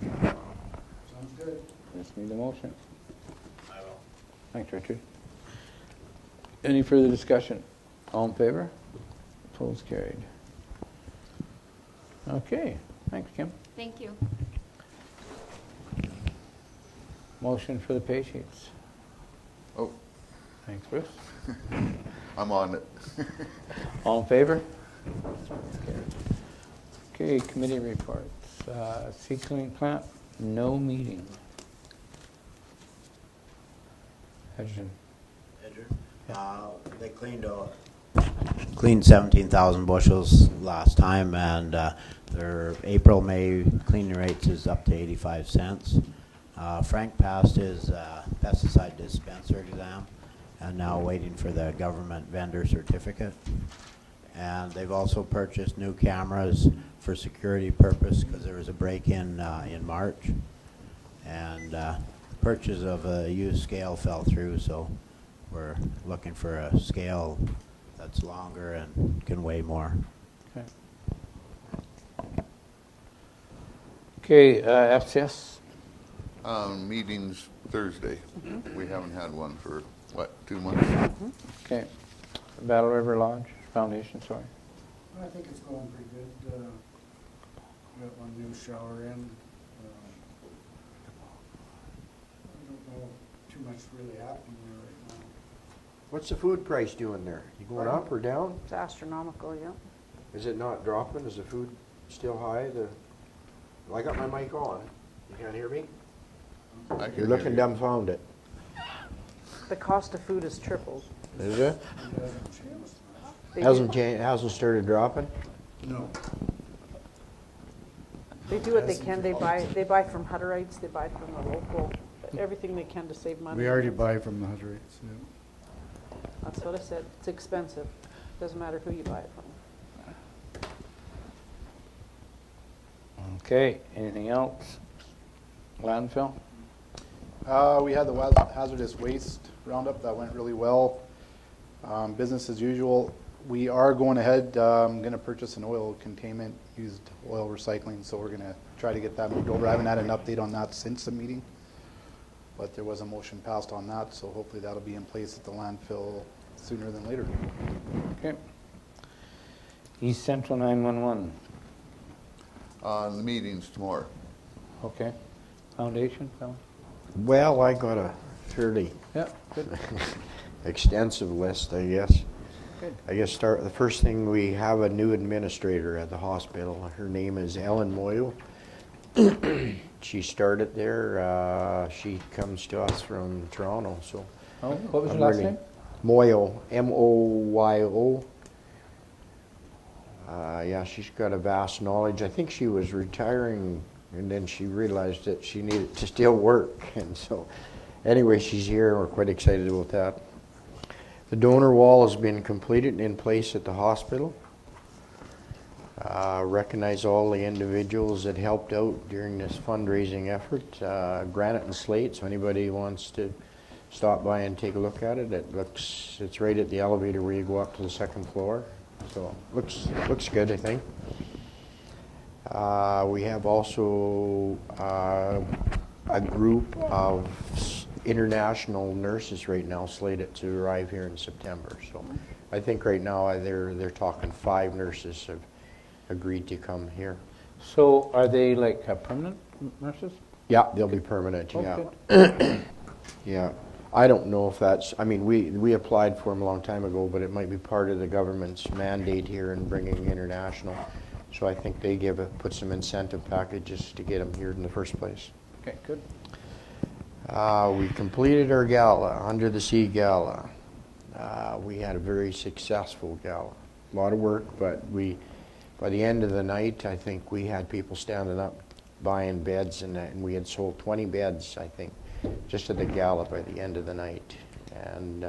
Sounds good. Just need a motion. I will. Thanks, Richard. Any further discussion? All in favor? Opposed? Carried. Okay, thanks, Kim. Thank you. Motion for the pay sheets. Oh, Thanks, Bruce. I'm on it. All in favor? Okay, committee reports. Sea Cleaning Plant, no meeting. Edgerton. They cleaned 17,000 bushels last time, and their April-May cleaning rates is up to 85 cents. Frank passed his pesticide dispenser exam, and now waiting for the government vendor certificate. And they've also purchased new cameras for security purpose because there was a break-in in March, and purchase of a used scale fell through, so we're looking for a scale that's longer and can weigh more. Okay, FCS. Meetings Thursday. We haven't had one for, what, 2 months? Okay. Battle River Lodge Foundation, sorry. I think it's going pretty good. We got one new shower in. I don't know too much really happening there right now. What's the food price doing there? You going up or down? It's astronomical, yeah. Is it not dropping? Is the food still high? Well, I got my mic on. You can't hear me? I can You're hear looking you. dumbfounded. The cost of food has tripled. Is it? It hasn't changed much. They Hasn't started dropping? No. They do what they can. They buy from Hutterites, they buy from the local, everything they can to save money. We already buy from the Hutterites, yeah. That's what I said. It's expensive. Doesn't matter who you buy it from. Okay, anything else? Landfill? We had the hazardous waste roundup, that went really well. Business as usual. We are going ahead, going to purchase an oil containment, used oil recycling, so we're going to try to get that moved over. I haven't had an update on that since the meeting, but there was a motion passed on that, so hopefully that'll be in place at the landfill sooner than later. Okay. East Central 911. The meeting's tomorrow. Okay. Foundation, Phil? Well, I got a fairly Yeah, good. extensive list, I guess. Good. I guess the first thing, we have a new administrator at the hospital. Her name is Ellen Moyle. She started there. She comes to us from Toronto, so. Oh, what was I'm your last really- name? Moyle, M-O-Y-O. Yeah, she's got a vast knowledge. I think she was retiring, and then she realized that she needed to still work. And so, anyway, she's here, and we're quite excited about that. The donor wall has been completed and in place at the hospital. Recognize all the individuals that helped out during this fundraising effort. Granite and slate, so anybody wants to stop by and take a look at it. It's right at the elevator where you go up to the second floor. So looks good, I think. We have also a group of international nurses right now slated to arrive here in September. So I think right now they're talking 5 nurses have agreed to come here. So are they like permanent nurses? Yeah, they'll be permanent, Oh, yeah. good. Yeah. I don't know if that's, I mean, we applied for them a long time ago, but it might be part of the government's mandate here in bringing international. So I think they put some incentive packages to get them here in the first place. Okay, good. We completed our gala, Under the Sea Gala. We had a very successful gala. A lot of work, but by the end of the night, I think we had people standing up buying beds, and we had sold 20 beds, I think, just at the gala by the end of the night. And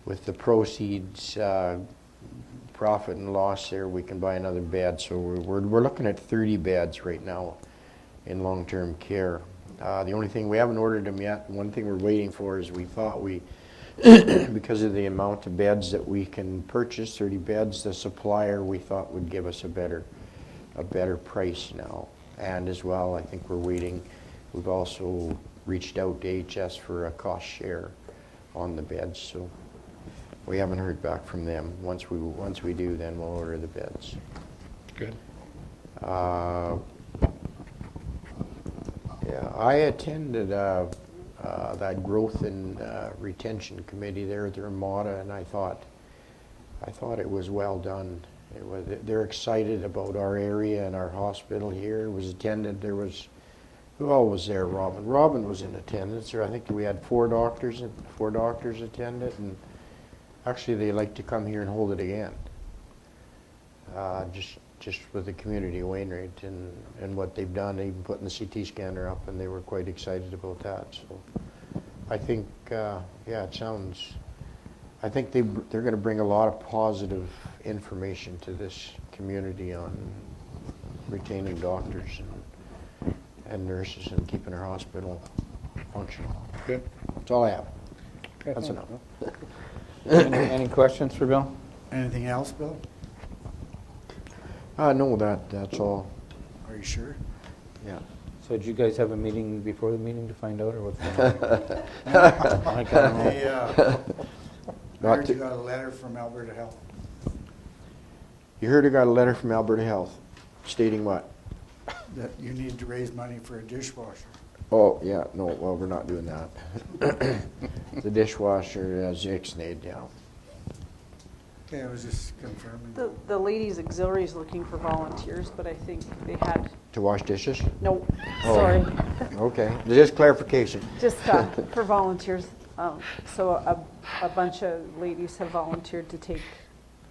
with the proceeds, profit and loss there, we can buy another bed. So we're looking at 30 beds right now in long-term care. The only thing, we haven't ordered them yet. One thing we're waiting for is we thought because of the amount of beds that we can purchase, 30 beds, the supplier we thought would give us a better price now. And as well, I think we're waiting. We've also reached out to HS for a cost share on the beds, so we haven't heard back from them. Once we do, then we'll order the beds. Good. Yeah, I attended that growth and retention committee there at the Ramada, and I thought it was well done. They're excited about our area and our hospital here. It was attended. Who all was there? Robin. Robin was in attendance. I think we had 4 doctors attend it, and actually they like to come here and hold it again. Just with the community, Wainwright, and what they've done, even putting the CT scanner up, and they were quite excited about that. So I think, it sounds. I think they're going to bring a lot of positive information to this community on retaining doctors and nurses and keeping our hospital functional. Good. That's all I have. Okay, That's thanks, enough. Bill. Any questions for Bill? Anything else, Bill? No, that's all. Are you sure? Yeah. So did you guys have a meeting before the meeting to find out, or what's going on? I don't know. They, I Not heard to- you got a letter from Alberta Health. You heard I got a letter from Alberta Health stating what? That you need to raise money for a dishwasher. Oh, yeah, no, well, we're not doing that. The dishwasher has ixnayed down. Okay, I was just confirming. The ladies auxiliary is looking for volunteers, but I think they had, To wash dishes? no, Oh. sorry, Okay, just clarification. just for volunteers. So a bunch of ladies have volunteered to take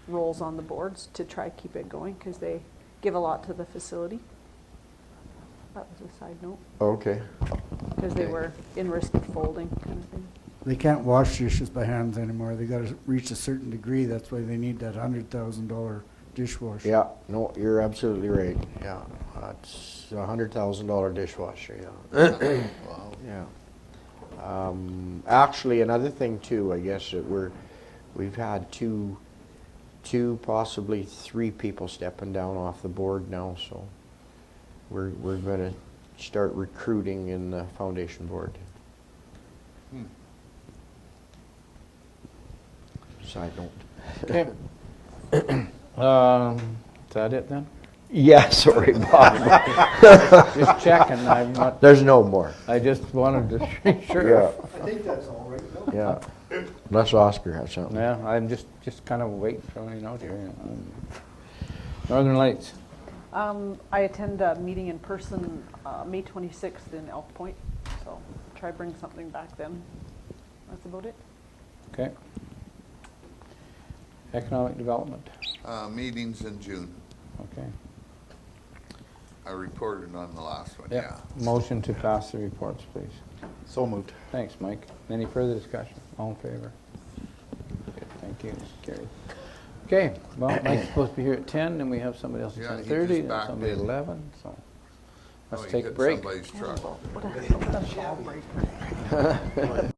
roles on the boards to try keep it going, because they give a lot to the facility. That was a side note, Okay. because they Okay. were in risk of folding kind of thing. They can't wash dishes by hands anymore. They gotta reach a certain degree. That's why they need that $100,000 dishwasher. Yeah, no, you're absolutely right. Yeah, it's a $100,000 dishwasher, yeah. Wow. Yeah. Actually, another thing too, I guess, that we've had two, possibly three people stepping down off the board now, so we're gonna start recruiting in the foundation board. Side note. Okay. Is that it then? Yeah, sorry, Bob. Just checking, I'm not, There's no more. I just wanted to be sure. Yeah, I think that's all right. yeah. Unless Oscar has something. Yeah, I'm just kind of waiting, throwing it out here. Northern Lights. I attend a meeting in person May 26th in Elk Point, so try bring something back then. That's about it. Okay. Economic Development. Meetings in June. Okay. I reported on the last one, Yeah. yeah. Motion to pass the reports, please. So moved. Thanks, Mike. Any further discussion? All in favor? Good, thank you. Carried. Okay, well, Mike's supposed to be here at 10, and we have somebody else at Yeah, he 10:30, just and backed somebody at in. 11, so Oh, let's he take a hit break. Somebody's truck. What a jawbreaker.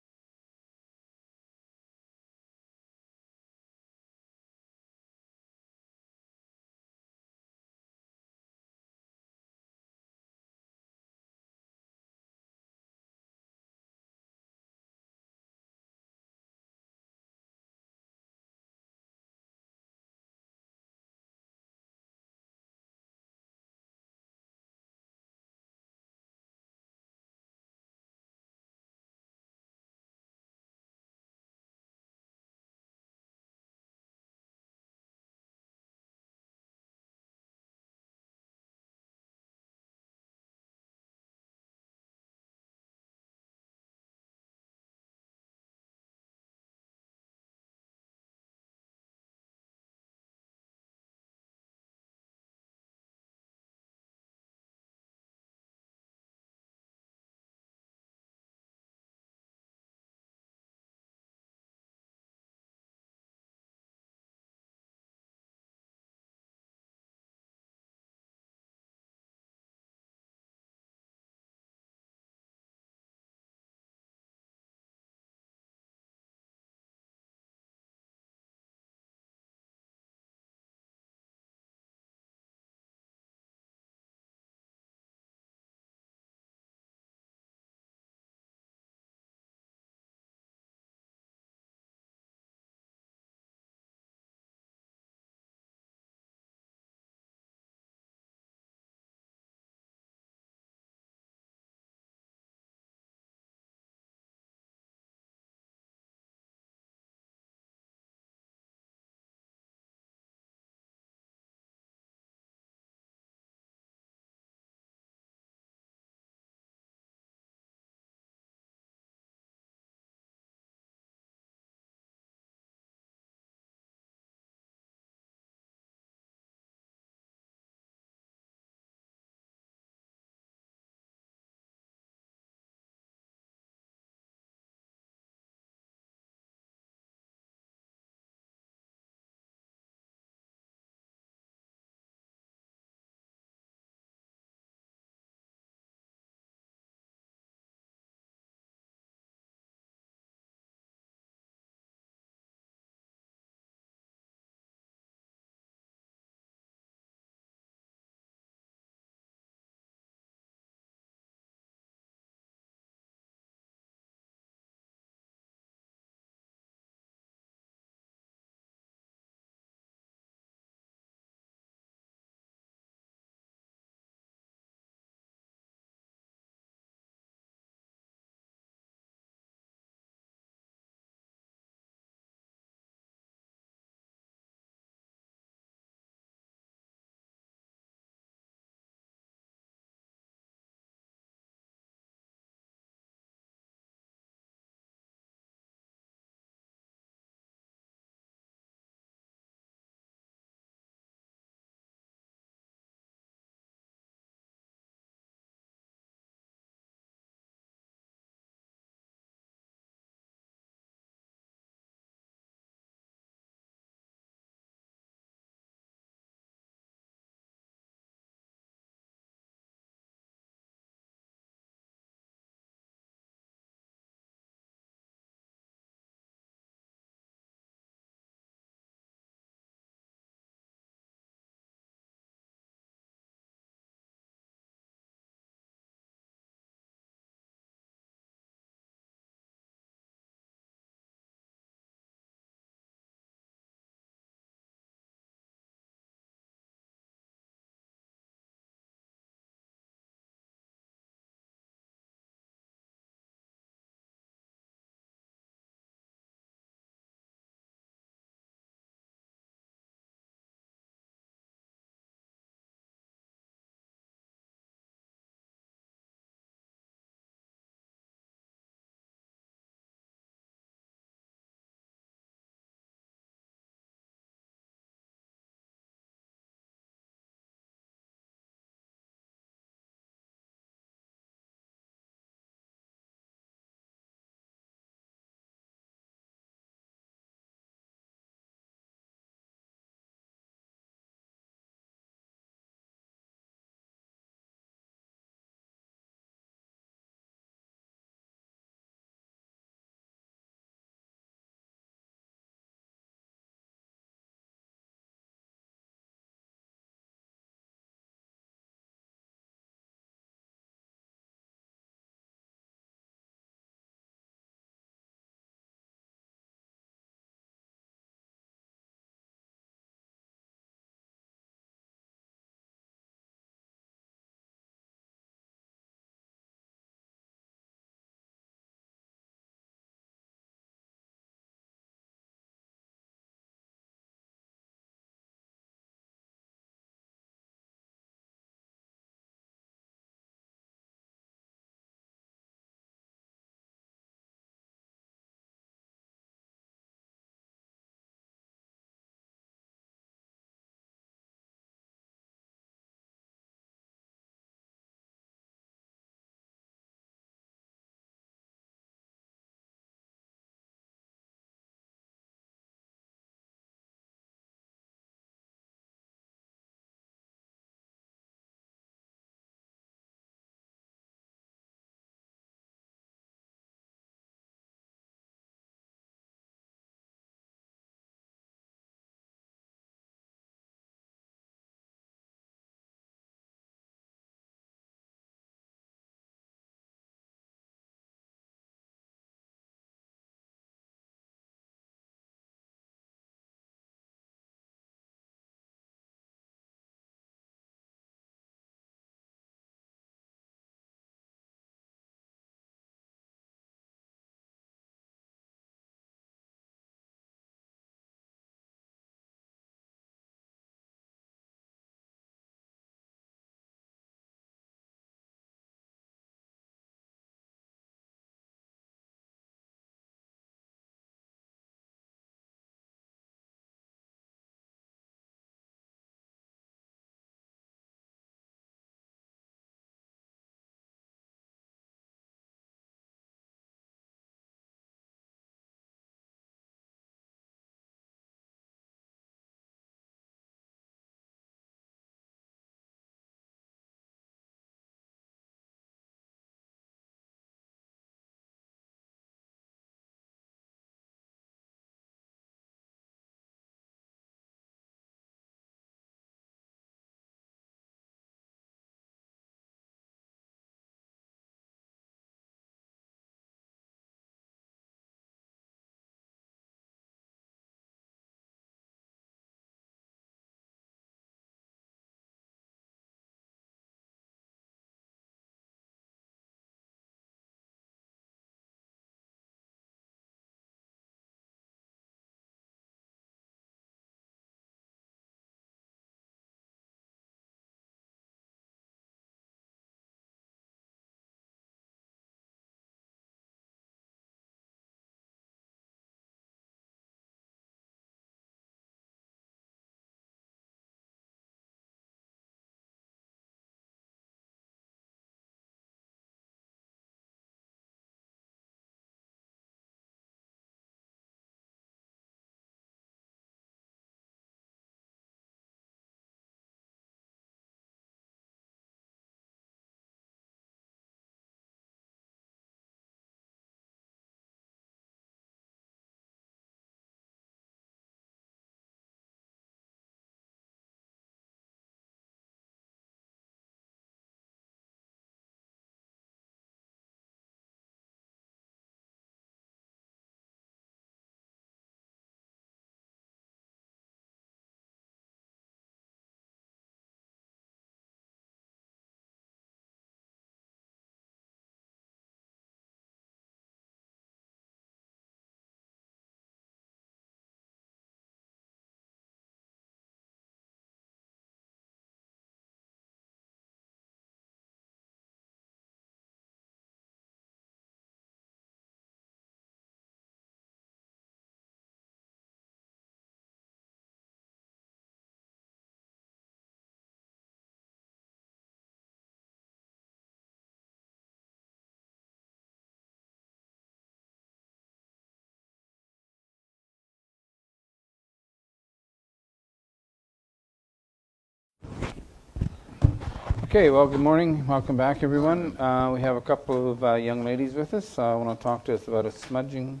Okay, well, good morning. Welcome back, everyone. We have a couple of young ladies with us. I want to talk to us about a smudging,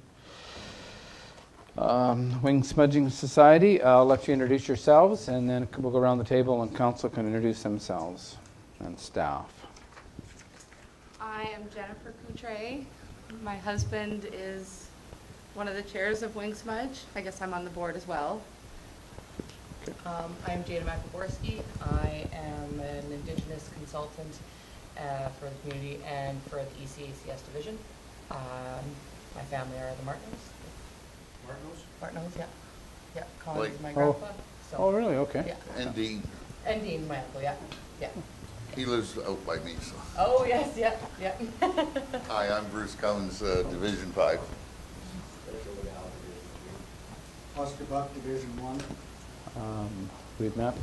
wing smudging society. I'll let you introduce yourselves, and then we'll go around the table and council can introduce themselves and staff. I am Jennifer Coutre. My husband is one of the chairs of Wing Smudge. I guess I'm on the board as well. I'm Jada McAborski. I am an Indigenous consultant for the community and for the ECACS division. My family are the Martinos. Martinos, yeah. Yeah, Colin is my grandpa. So, Oh, really? Okay. Yeah. And Dean, And Dean, my uncle, yeah. Yeah. he lives out by me, so. Oh, yes, yeah, yeah. Hi, I'm Bruce Cummins, Division 5. Oscar Buck, Division 1. We've met.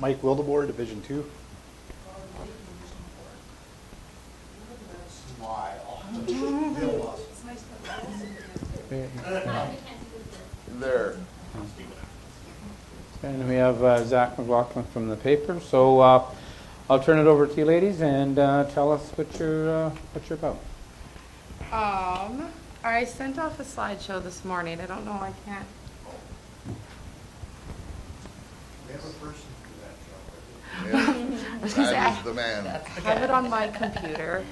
Mike Wildebohr, Division 2. There. And we have Zach McLaughlin from the paper. So I'll turn it over to you ladies and tell us what you're about. I sent off a slideshow this morning. I don't know, I can't. We have a person for that job. Yeah. I was gonna say, That is the man. I have it on my computer.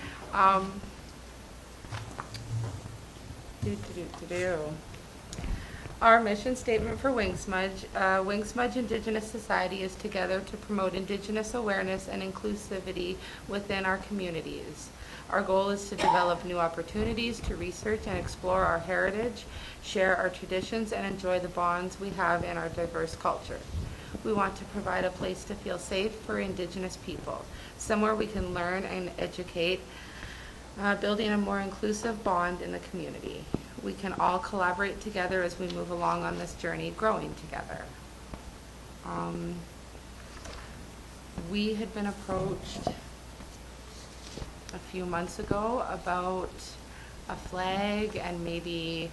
Our mission statement for Wing Smudge. Wing Smudge Indigenous Society is together to promote Indigenous awareness and inclusivity within our communities. Our goal is to develop new opportunities to research and explore our heritage, share our traditions, and enjoy the bonds we have in our diverse culture. We want to provide a place to feel safe for Indigenous people, somewhere we can learn and educate, building a more inclusive bond in the community. We can all collaborate together as we move along on this journey, growing together. We had been approached a few months ago about a flag and maybe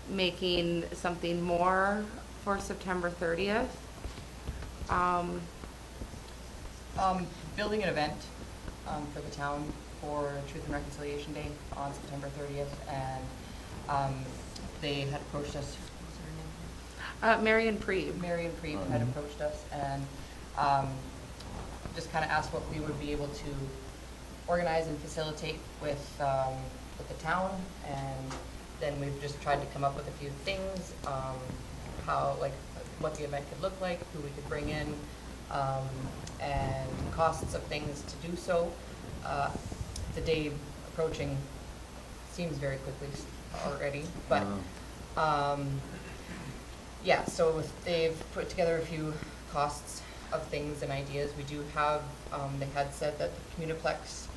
making something more for September 30th. Building an event for the town for Truth and Reconciliation Day on September 30th, and they had approached us. What was her name? Marion Preeb. Marion Preeb had approached us and just kind of asked what we would be able to organize and facilitate with the town, and then we've just tried to come up with a few things, what the event could look like, who we could bring in, and costs of things to do so. The day approaching seems very quickly already, but yeah, so they've put together a few costs of things and ideas. We do have, they had said that the Communiplex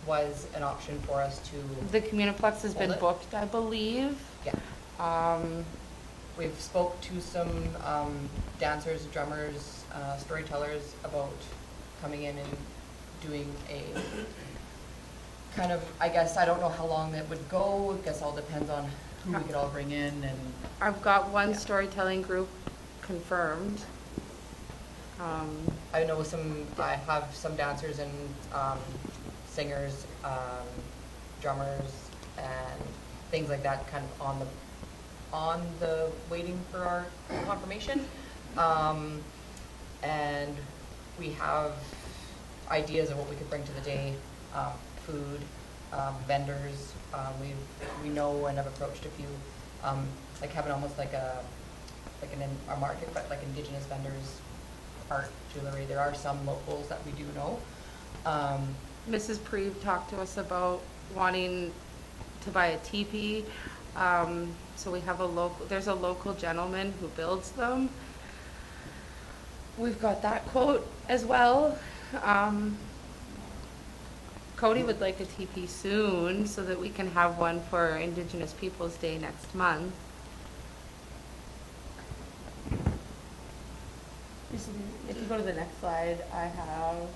was an option for us to. The Communiplex has been booked, I believe. Yeah. We've spoke to some dancers, drummers, storytellers about coming in and doing a kind of, I guess, I don't know how long that would go. I guess all depends on who we could all bring in. And I've got one storytelling group confirmed. I know I have some dancers and singers, drummers, and things like that kind of on the waiting for our confirmation. And we have ideas of what we could bring to the day, food, vendors. We know and have approached a few, like having almost like a market, but like Indigenous vendors, art, jewelry. There are some locals that we do know. Mrs. Preeb talked to us about wanting to buy a teepee. So we have there's a local gentleman who builds them. We've got that quote as well. Cody would like a teepee soon so that we can have one for Indigenous Peoples Day next month. If you go to the next slide, I have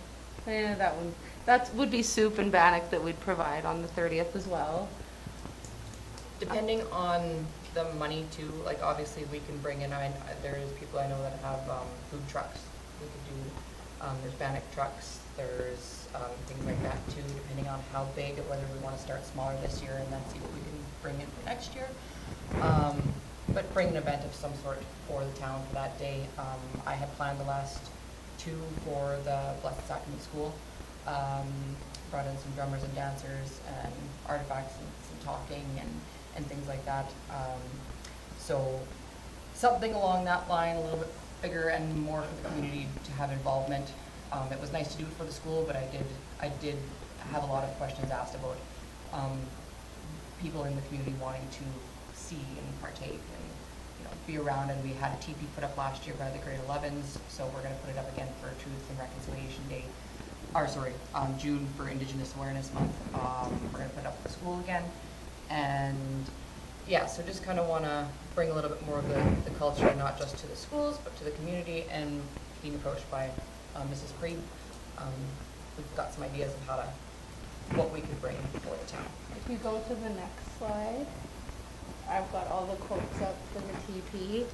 that one. That would be soup and bannock that we'd provide on the 30th as well. Depending on them money too. Like obviously we can bring in, there's people I know that have food trucks. We could do, there's bannock trucks, there's things like that too, depending on how big, whether we want to start smaller this year and then see what we can bring in for next year. But bring an event of some sort for the town for that day. I had planned the last 2 for the Blessed Sacrament School. Brought in some drummers and dancers and artifacts and some talking and things like that. So something along that line, a little bit bigger and more for the community to have involvement. It was nice to do it for the school, but I did have a lot of questions asked about people in the community wanting to see and partake and be around. And we had a teepee put up last year by the grade 11s, so we're going to put it up again for Truth and Reconciliation Day. June for Indigenous Awareness Month. We're going to put it up at the school again. And yeah, so just kind of want to bring a little bit more of the culture, not just to the schools, but to the community. And being approached by Mrs. Preeb, we've got some ideas of what we could bring for the town. If you go to the next slide, I've got all the quotes up for the TP.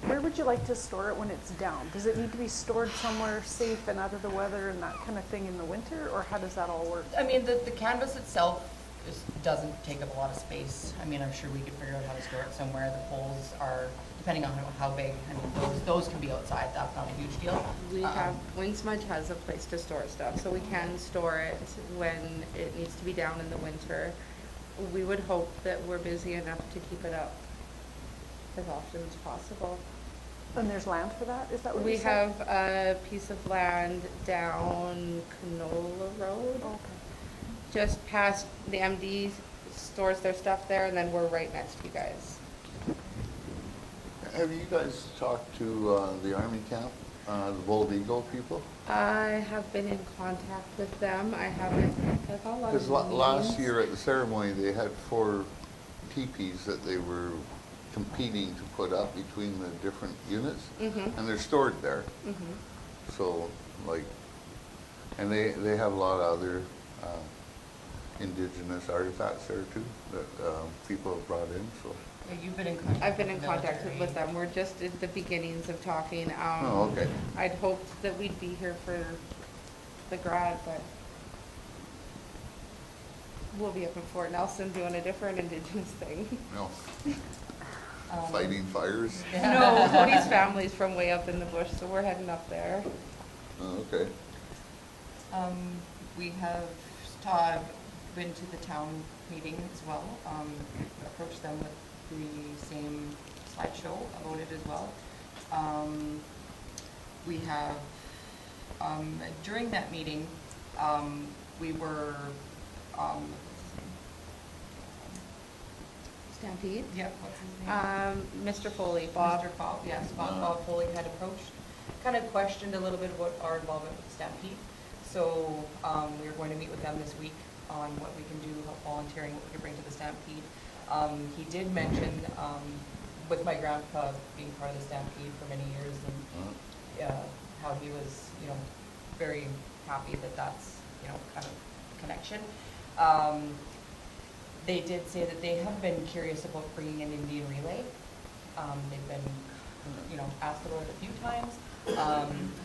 Where would you like to store it when it's down? Does it need to be stored somewhere safe and out of the weather and that kind of thing in the winter, or how does that all work? I mean, the canvas itself doesn't take up a lot of space. I mean, I'm sure we could figure out how to store it somewhere. The poles are, depending on how big, I mean, those can be outside. That's not a huge deal. We have, Wing Smudge has a place to store stuff, so we can store it when it needs to be down in the winter. We would hope that we're busy enough to keep it up as often as possible. And there's land for that? Is that what We you said? have a piece of land down Canola Road, Okay. just past the MD stores their stuff there, and then we're right next to you guys. Have you guys talked to the Army camp, the Bold Eagle people? I have been in contact with them. I haven't, I've got a lot of Because last meetings. year at the ceremony, they had 4 teepees that they were competing to put up between the different units, and they're stored there. So, like, and they have a lot of other indigenous artifacts there too that people have brought in. So. Yeah, you've been in contact. I've been in with the contact military. with them. We're just at the beginnings of talking. Oh, okay. I'd hoped that we'd be here for the grad, but we'll be up in Fort Nelson doing a different Indigenous thing. No. Fighting fires? No, Cody's family's from way up in the bush, so we're heading up there. Oh, okay. We have been to the town meeting as well, approached them with the same slideshow about it as well. We have, during that meeting, we were, Stampede? yeah, what's his name? Mr. Foley, Bob. Mr. Bob, yes, Bob Foley had approached, kind of questioned a little bit about our involvement with Stampede. So we are going to meet with them this week on what we can do, volunteering, what we can bring to the Stampede. He did mention, with my grandpa being part of the Stampede for many years, and how he was, very happy that that's, kind of connection. They did say that they have been curious about bringing an Indian relay. They've been, asked about it a few times.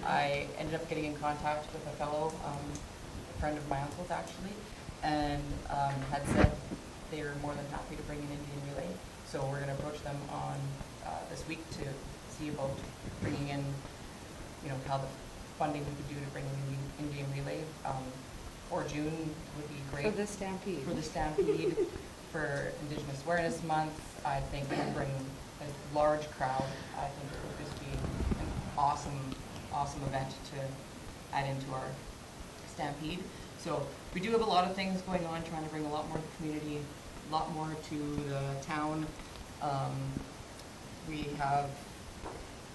I ended up getting in contact with a fellow, a friend of my uncle's actually, and had said they were more than happy to bring an Indian relay. So we're going to approach them on this week to see about bringing in, how the funding we could do to bring in the Indian relay. For June would be great. For the Stampede. For the Stampede, for Indigenous Awareness Month. I think we'll bring a large crowd. I think it would just be an awesome event to add into our Stampede. So we do have a lot of things going on, trying to bring a lot more to the community, a lot more to the town. We have,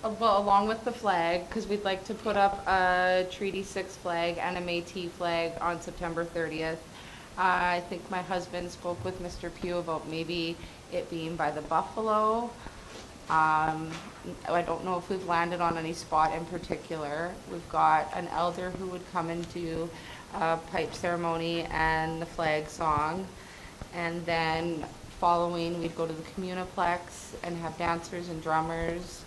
Well, along with the flag, because we'd like to put up a Treaty 6 flag and a Métis flag on September 30th. I think my husband spoke with Mr. Pugh about maybe it being by the Buffalo. I don't know if we've landed on any spot in particular. We've got an elder who would come and do a pipe ceremony and the flag song. And then following, we'd go to the Communiplex and have dancers and drummers.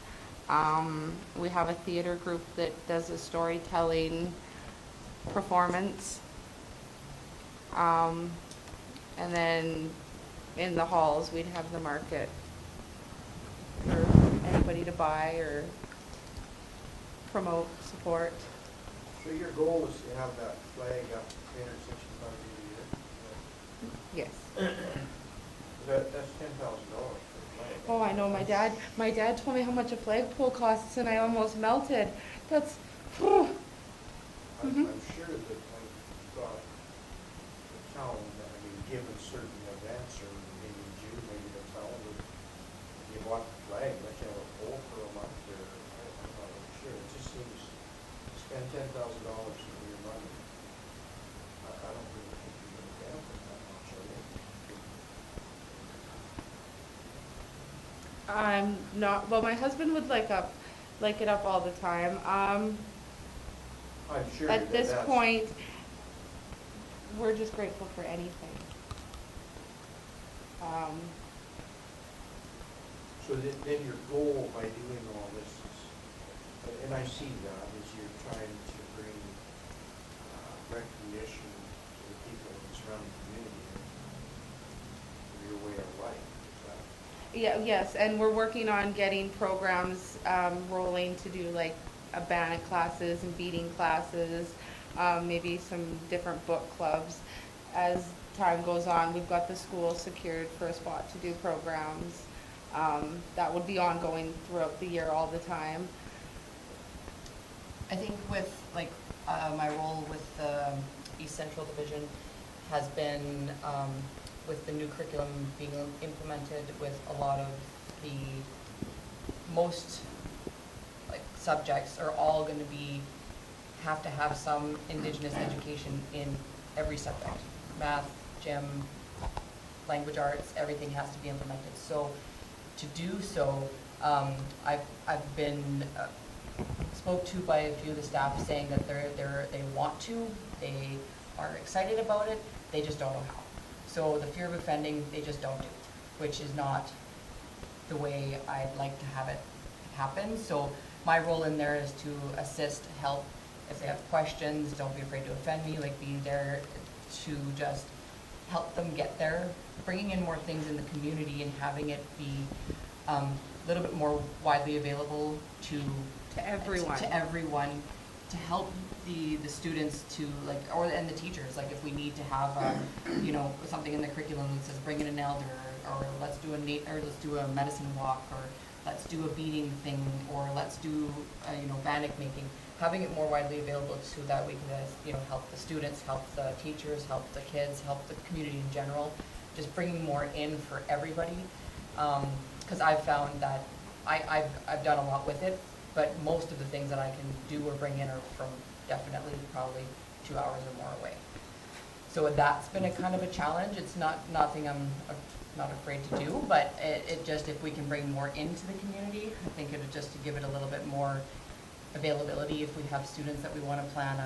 We have a theater group that does a storytelling performance. And then in the halls, we'd have the market for anybody to buy or promote, support. So your goal is to have that flag up 365 days a year? Yes. That's $10,000 for the flag. Oh, I know, my dad told me how much a flagpole costs and I almost melted. That's, whew. I'm Mhm. sure that when you've got the town, I mean, given certain events, or maybe in June, maybe the town would, you bought the flag, let you have a pole for a month, or, I'm not really sure. It just seems, to spend $10,000 of your money, I don't really think you're gonna benefit that much, are you? I'm not, well, my husband would like it up all the time. I'm sure At this that's- point, we're just grateful for anything. So then your goal by doing all this is, and I see that, is you're trying to bring recognition to the people in the surrounding community of your way of life, is that? Yeah, yes, and we're working on getting programs rolling to do like band classes and beading classes, maybe some different book clubs. As time goes on, we've got the school secured for a spot to do programs. That would be ongoing throughout the year all the time. I think with, like, my role with the East Central Division has been, with the new curriculum being implemented, with a lot of the most, like, subjects are all going to be, have to have some Indigenous education in every subject. Math, gym, language arts, everything has to be implemented. So to do so, I've been spoke to by a few of the staff saying that they want to, they are excited about it, they just don't know how. So the fear of offending, they just don't do it, which is not the way I'd like to have it happen. So my role in there is to assist, help. If they have questions, don't be afraid to offend me, like being there to just help them get there, bringing in more things in the community and having it be a little bit more widely available to everyone. To everyone, to help the students to, like, and the teachers, like if we need to have you know, something in the curriculum that says bring in an elder, or let's do a medicine walk, or let's do a beading thing, or let's do you know, bannock making, having it more widely available so that we can you know, help the students, help the teachers, help the kids, help the community in general, just bringing more in for everybody. Because I've found that I've done a lot with it, but most of the things that I can do or bring in are from definitely probably 2 hours or more away. So that's been a kind of a challenge. It's nothing I'm not afraid to do, but it just, if we can bring more into the community, I think it would just to give it a little bit more availability. If we have students that we want to plan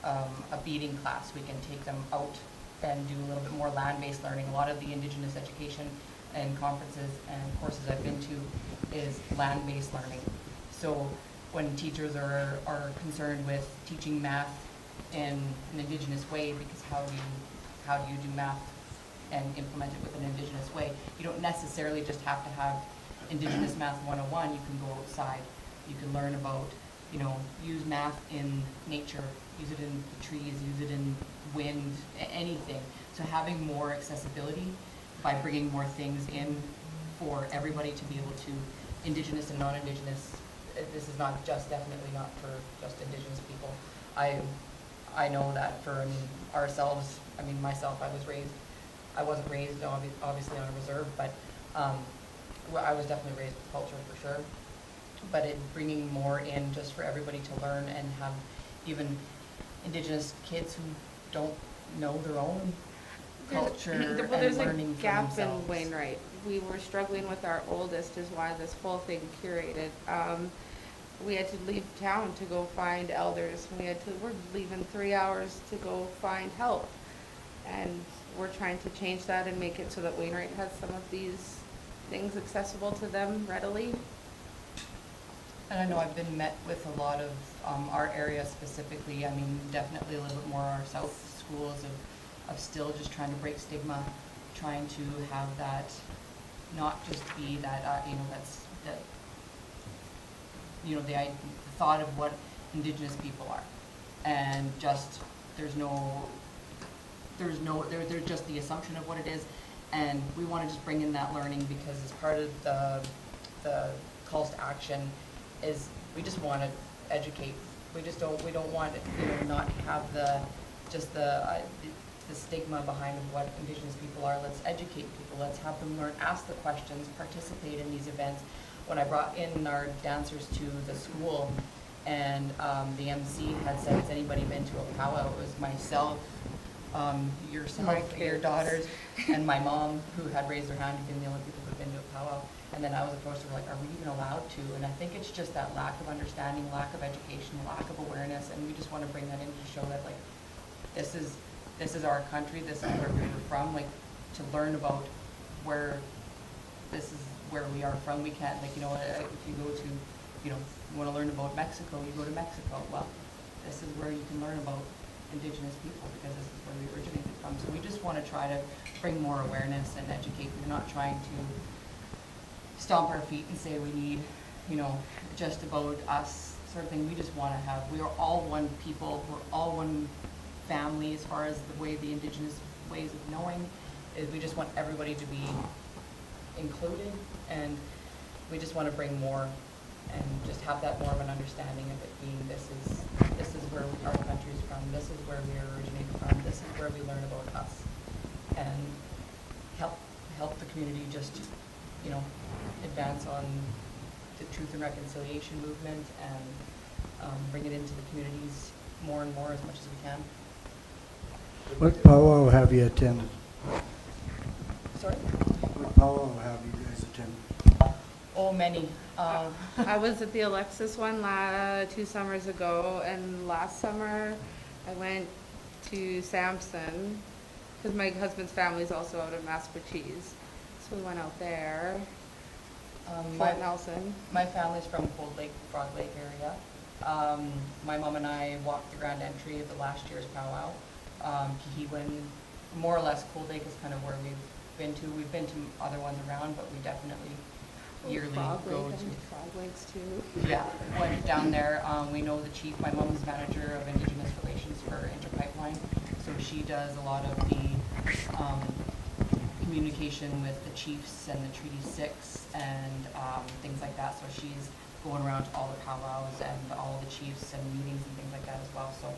a beading class, we can take them out and do a little bit more land-based learning. A lot of the Indigenous education and conferences and courses I've been to is land-based learning. So when teachers are concerned with teaching math in an Indigenous way, because how do you do math and implement it with an Indigenous way? You don't necessarily just have to have Indigenous Math 101. You can go outside. You can learn about, you know, use math in nature, use it in the trees, use it in wind, anything. So having more accessibility by bringing more things in for everybody to be able to, Indigenous and non-Indigenous. This is not just, definitely not for just Indigenous people. I know that for ourselves, I mean, myself, I wasn't raised obviously on a reserve, but I was definitely raised with culture for sure. But it bringing more in just for everybody to learn and have even Indigenous kids who don't know their own culture and There's learning a gap for themselves. in Wainwright. We were struggling with our oldest, is why this whole thing curated. We had to leave town to go find elders. We're leaving 3 hours to go find help. And we're trying to change that and make it so that Wainwright has some of these things accessible to them readily. And I know I've been met with a lot of our area specifically, I mean, definitely a little bit more our south schools of still just trying to break stigma, trying to have that not just be that, the thought of what Indigenous people are. And just, there's just the assumption of what it is. And we want to just bring in that learning because as part of the calls to action is we just want to educate. We don't want to, not have the stigma behind what Indigenous people are. Let's educate people. Let's have them learn, ask the questions, participate in these events. When I brought in our dancers to the school and the MC had said, has anybody been to a powwow? It was myself, yourself, your daughters, and my mom, who had raised her hand, who'd been the only people who'd been to a powwow. And then I was approached, we're like, are we even allowed to? And I think it's just that lack of understanding, lack of education, lack of awareness, and we just want to bring that in to show that, like, this is our country, this is where we were from, like, to learn about where this is where we are from. We can't, like, if you go to, you want to learn about Mexico, you go to Mexico. Well, this is where you can learn about Indigenous people because this is where we originated from. So we just want to try to bring more awareness and educate. We're not trying to stomp our feet and say we need, just about us sort of thing. We just want to have, we are all one people, we're all one family as far as the way the Indigenous ways of knowing is. We just want everybody to be included, and we just want to bring more and just have that more of an understanding of it being this is where our country is from, this is where we are originated from, this is where we learn about us, and help the community just advance on the truth and reconciliation movement and bring it into the communities more and more as much as we can. What powwow have you attended? Sorry? What powwow have you guys attended? Oh, many. I was at the Alexis one 2 summers ago, and last summer I went to Sampson because my husband's family is also out of Maskwacis, so we went out there. Fort Nelson. My family's from Cold Lake, Frog Lake area. My mom and I walked the grand entry of the last year's powwow. Kihiwin, more or less, Cold Lake is kind of where we've been to. We've been to other ones around, but we definitely yearly Frog go Lake, to. Frog Lakes too. Yeah, went down there. We know the chief. My mom's manager of Indigenous Relations for Interpipeline, so she does a lot of the communication with the chiefs and the Treaty 6 and things like that. So she's going around to all the powwows and all the chiefs and meetings and things like that as well. So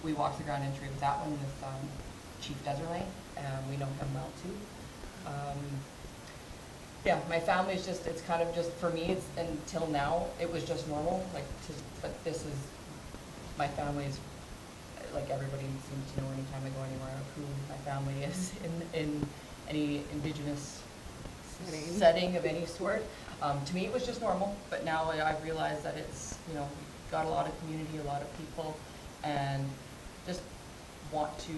we walked the ground entry with that one with Chief Deserlane, and we know him well too. Yeah, my family's just, it's kind of just, for me, it's, until now, it was just normal, but this is, my family's, like everybody seems to know anytime I go anywhere who my family is in any Indigenous setting of any sort. To me, it was just normal, but now I've realized that it's, got a lot of community, a lot of people, and just want to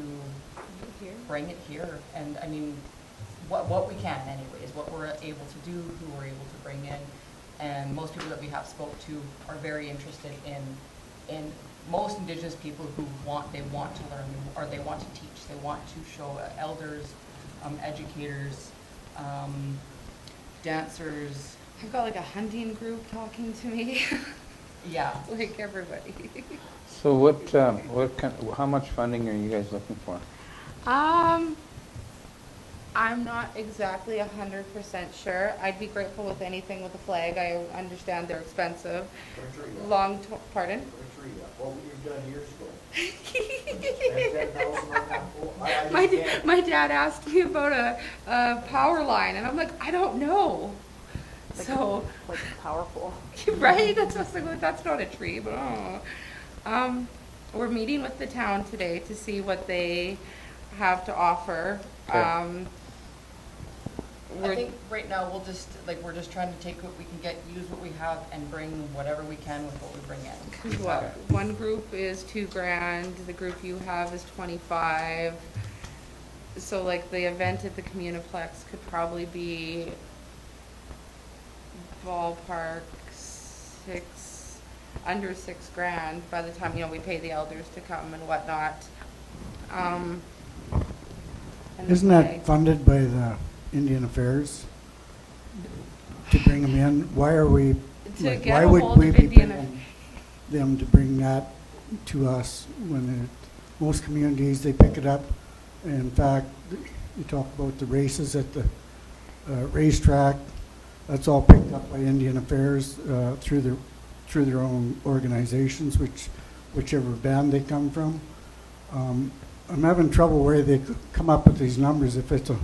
bring it here. And I mean, what we can anyways, what we're able to do, who we're able to bring in. And most people that we have spoke to are very interested in most Indigenous people who want to learn, or they want to teach, they want to show elders, educators, dancers. I've got like a hunting group talking to me. Yeah. Like everybody. So how much funding are you guys looking for? I'm not exactly 100% sure. I'd be grateful with anything with a flag. I understand they're expensive. Pardon? What would you have done years ago? My dad asked me about a power line, and I'm like, I don't know. So like powerful. Right? That's not a tree, but we're meeting with the town today to see what they have to offer. Okay. I think right now we're just trying to take what we can get, use what we have, and bring whatever we can with what we bring in. One group is $2,000. The group you have is $25,000. So like the event at the Communiplex could probably be ballpark under $6,000 by the time, we pay the elders to come and whatnot. And the Isn't flag. that funded by the Indian Affairs to bring them in? Why are we, To like, get why a would hold we of be Indian paying them to bring that to us when most communities, they pick it up? In fact, you talk about the races at the racetrack, that's all picked up by Indian Affairs through their own organizations, whichever band they come from. I'm having trouble where they come up with these numbers if it's a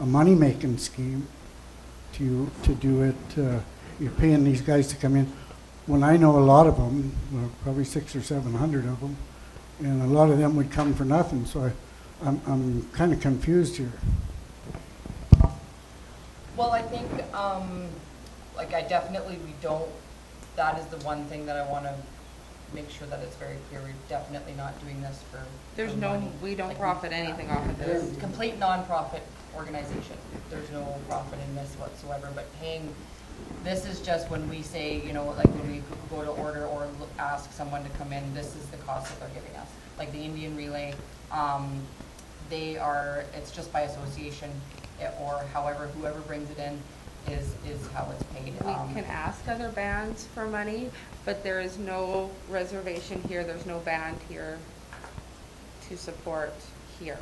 money-making scheme to do it. You're paying these guys to come in. When I know a lot of them, well, probably 600 or 700 of them, and a lot of them would come for nothing. So I'm kind of confused here. Well, I think, we don't, that is the one thing that I want to make sure that it's very clear. We're definitely not doing this for There's for no, money. we don't Like, profit anything off of There's this. complete nonprofit organization. There's no profit in this whatsoever, but paying, this is just when we say, when we go to order or ask someone to come in, this is the cost that they're giving us. Like the Indian Relay, it's just by association, or however, whoever brings it in is how it's paid. We can ask other bands for money, but there is no reservation here, there's no band here to support here.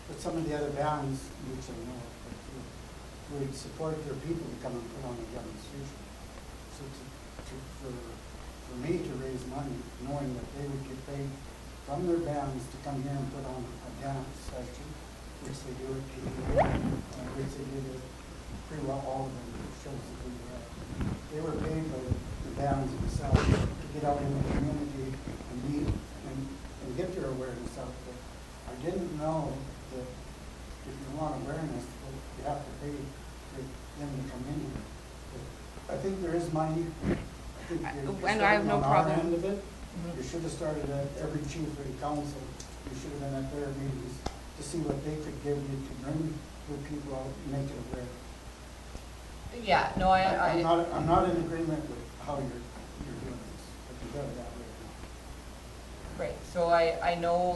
But some of the other bands, which I know, would support their people to come and put on a demonstration. So for me to raise money, knowing that they would get paid from their bands to come here and put on a dance session, which they do at KDA, which they did at pretty well all of them shows that we were at. They were paid by the bands themselves to get out in the community and meet and get their awareness out there. I didn't know that if you want awareness, you have to pay for them to come in here. But I think there is money. I think you're And I have no starting on our problem. end of it. You should have started at every chief and council. You should have been at their meetings to see what they could give you to bring the people out and make it aware. Yeah, no, I'm not in agreement with how you're doing this. I can tell you that right now. Right, so I know,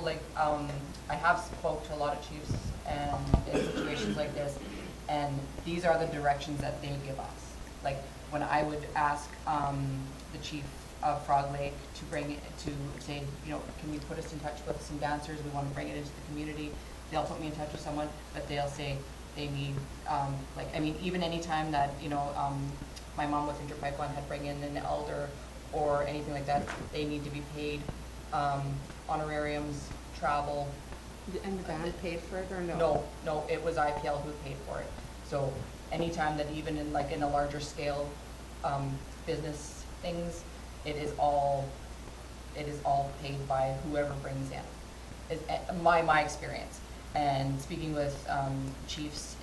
I have spoke to a lot of chiefs and in situations like this, and these are the directions that they give us. Like, when I would ask the chief of Frog Lake to bring it, to say, can you put us in touch with some dancers, we want to bring it into the community, they'll put me in touch with someone, but they'll say they need, even any time that, my mom with Interpipeline had bring in an elder or anything like that, they need to be paid honorariums, travel. And the band paid for it or No, it was IPL who paid for it. So anytime that even in a larger scale business things, it is all paid by whoever brings in. My experience. And speaking with chiefs,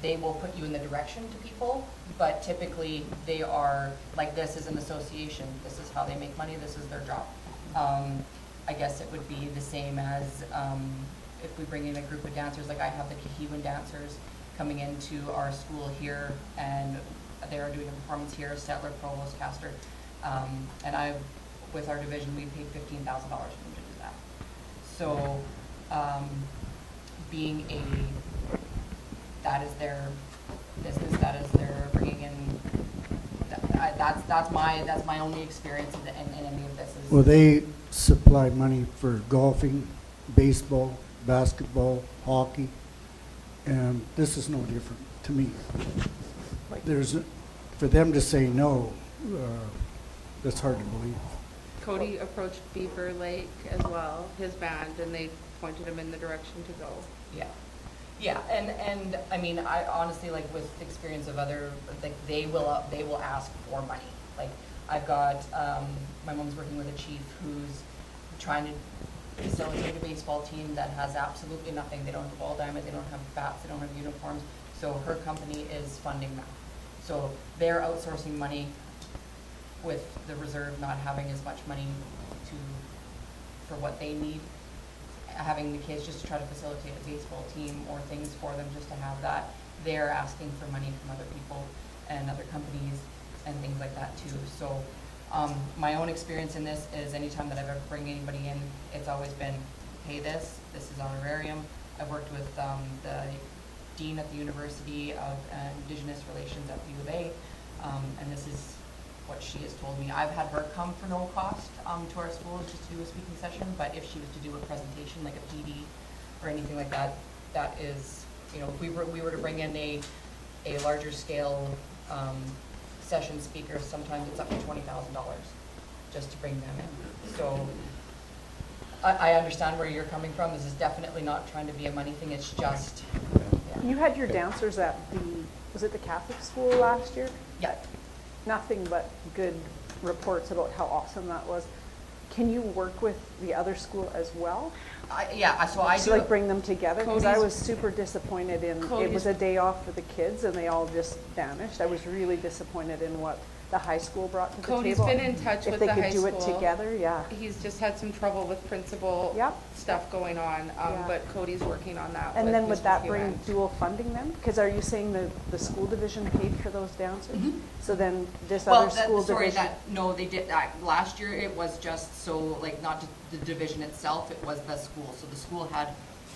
they will put you in the direction to people, but typically they are, this is an association, this is how they make money, this is their job. I guess it would be the same as if we bring in a group of dancers, like I have the Kihiwan dancers coming into our school here, and they are doing a performance here, Stettler, Provost, Castor, and with our division, we paid $15,000 for them to do that. So, that is their business, that is their bringing in, that's my only experience in any of this. Well, they supply money for golfing, baseball, basketball, hockey, and this is no different to me. For them to say no, that's hard to believe. Cody approached Beaver Lake as well, his band, and they pointed him in the direction to go. Yeah, and I honestly, with experience of other, they will ask for money. I've got, my mom's working with a chief who's trying to facilitate a baseball team that has absolutely nothing. They don't have a ball diamond, they don't have bats, they don't have uniforms. So her company is funding that. So they're outsourcing money with the reserve not having as much money for what they need. having the kids just to try to facilitate a baseball team or things for them, just to have that. They're asking for money from other people and other companies and things like that too. So my own experience in this is anytime that I've ever bring anybody in, it's always been, pay this is honorarium. I've worked with the dean at the University of Indigenous Relations at the U of A, and this is what she has told me. I've had her come for no cost to our school just to do a speaking session, but if she was to do a presentation like a PD or anything like that, that is, you know, if we were to bring in a larger scale session speaker, sometimes it's up to $20,000 just to bring them in. So I understand where you're coming from. This is definitely not trying to be a money thing. It's just, yeah. You had your dancers at was it the Catholic school last year? Yeah. Nothing but good reports about how awesome that was. Can you work with the other school as well? So I do. Like bring them together? Because I Cody's- was super disappointed in, it Cody's- was a day off for the kids and they all just vanished. I was really disappointed in what the high school brought to the table. Cody's been in touch with the high If they could do it school. together, yeah. He's just had some trouble with principal Yep. stuff going on, Yeah. but Cody's working on that. And with then would Mr. that Huan. bring dual funding then? Because are you saying the school division paid for those dancers? Mhm. So then this Well, other school division? no, they did, last year it was just so, like, not the division itself, it was the school. So the school had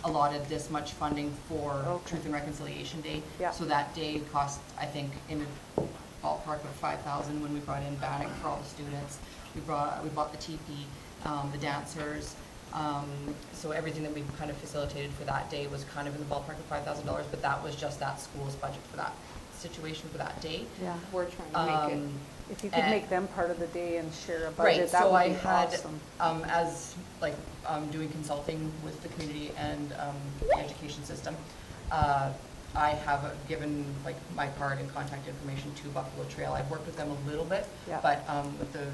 allotted this much funding for Okay. Truth and Reconciliation Day. Yeah. So that day cost, I think, in a ballpark of $5,000 when we brought in Bannock for all the students. We bought the teepee, the dancers. So everything that we kind of facilitated for that day was kind of in the ballpark of $5,000, but that was just that school's budget for that situation for that day. Yeah. We're trying to make it. If you could and- make them part of the day and share a Right, budget, that so would I be had, awesome. as, like, doing consulting with the community and the education system, I have given, like, my card and contact information to Buffalo Trail. I've worked with them a little bit, Yeah. but with the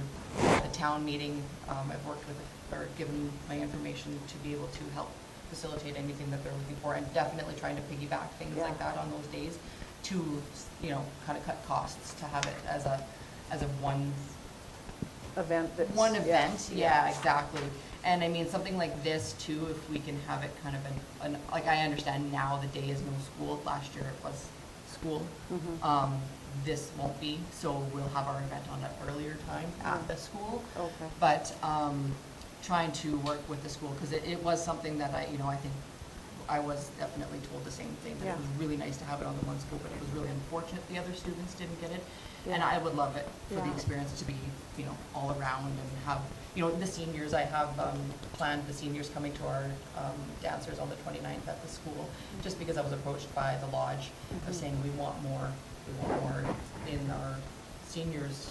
town meeting, I've worked with, or given my information to be able to help facilitate anything that they're looking for, and definitely trying to piggyback things like Yeah. that on those days to, you know, kind of cut costs, to have it as a one Event that's. one event, yeah, exactly. And I mean, something like this too, if we can have it kind of like, I understand now the day is no school, last year it was school. Mhm. This won't be, so we'll have our event on an earlier time at the school. Okay. But, trying to work with the school, because it was something that I think I was definitely told the same thing, that Yeah. it was really nice to have it on the one school, but it was really unfortunate the other students didn't get it. And Yeah. I would love it for the Yeah. experience to be, all around and have, the seniors, I have planned the seniors coming to our dancers on the 29th at the school, just because I was approached by the lodge of saying, we want more in our seniors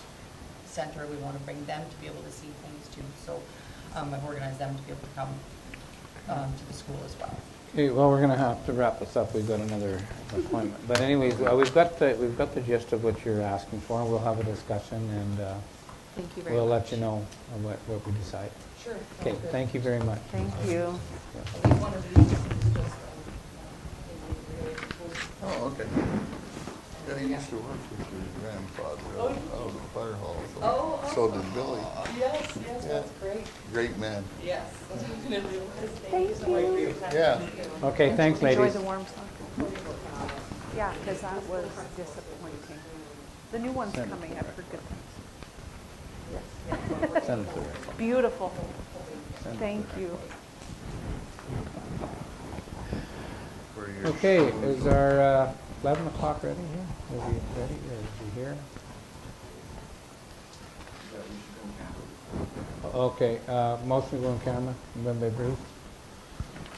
center. We want to bring them to be able to see things too. So I've organized them to be able to come to the school as well. Okay, well, we're gonna have to wrap this up. We've got another appointment. But anyways, we've got the gist of what you're asking for. We'll have a discussion and Thank you very we'll much. let you know what we decide. Sure. Okay, thank you very much. Thank you. One of these is just, Oh, okay. Yeah, he used to work with your grandfather out of the fire hall. So, Oh, so did Billy. Yes, Yeah. that's great. Great man. Yes. Thank you. Yeah. Okay, thanks, Enjoy ladies. the warm sun. Yeah, because that was disappointing. The new one's Send it. coming, I've heard good things. Send it to her. Beautiful. Send it to Thank her. you. Where you're- Okay, is our 11 o'clock ready here? Is he ready, or is he here? Okay, motion to go on camera, moved by Bruce,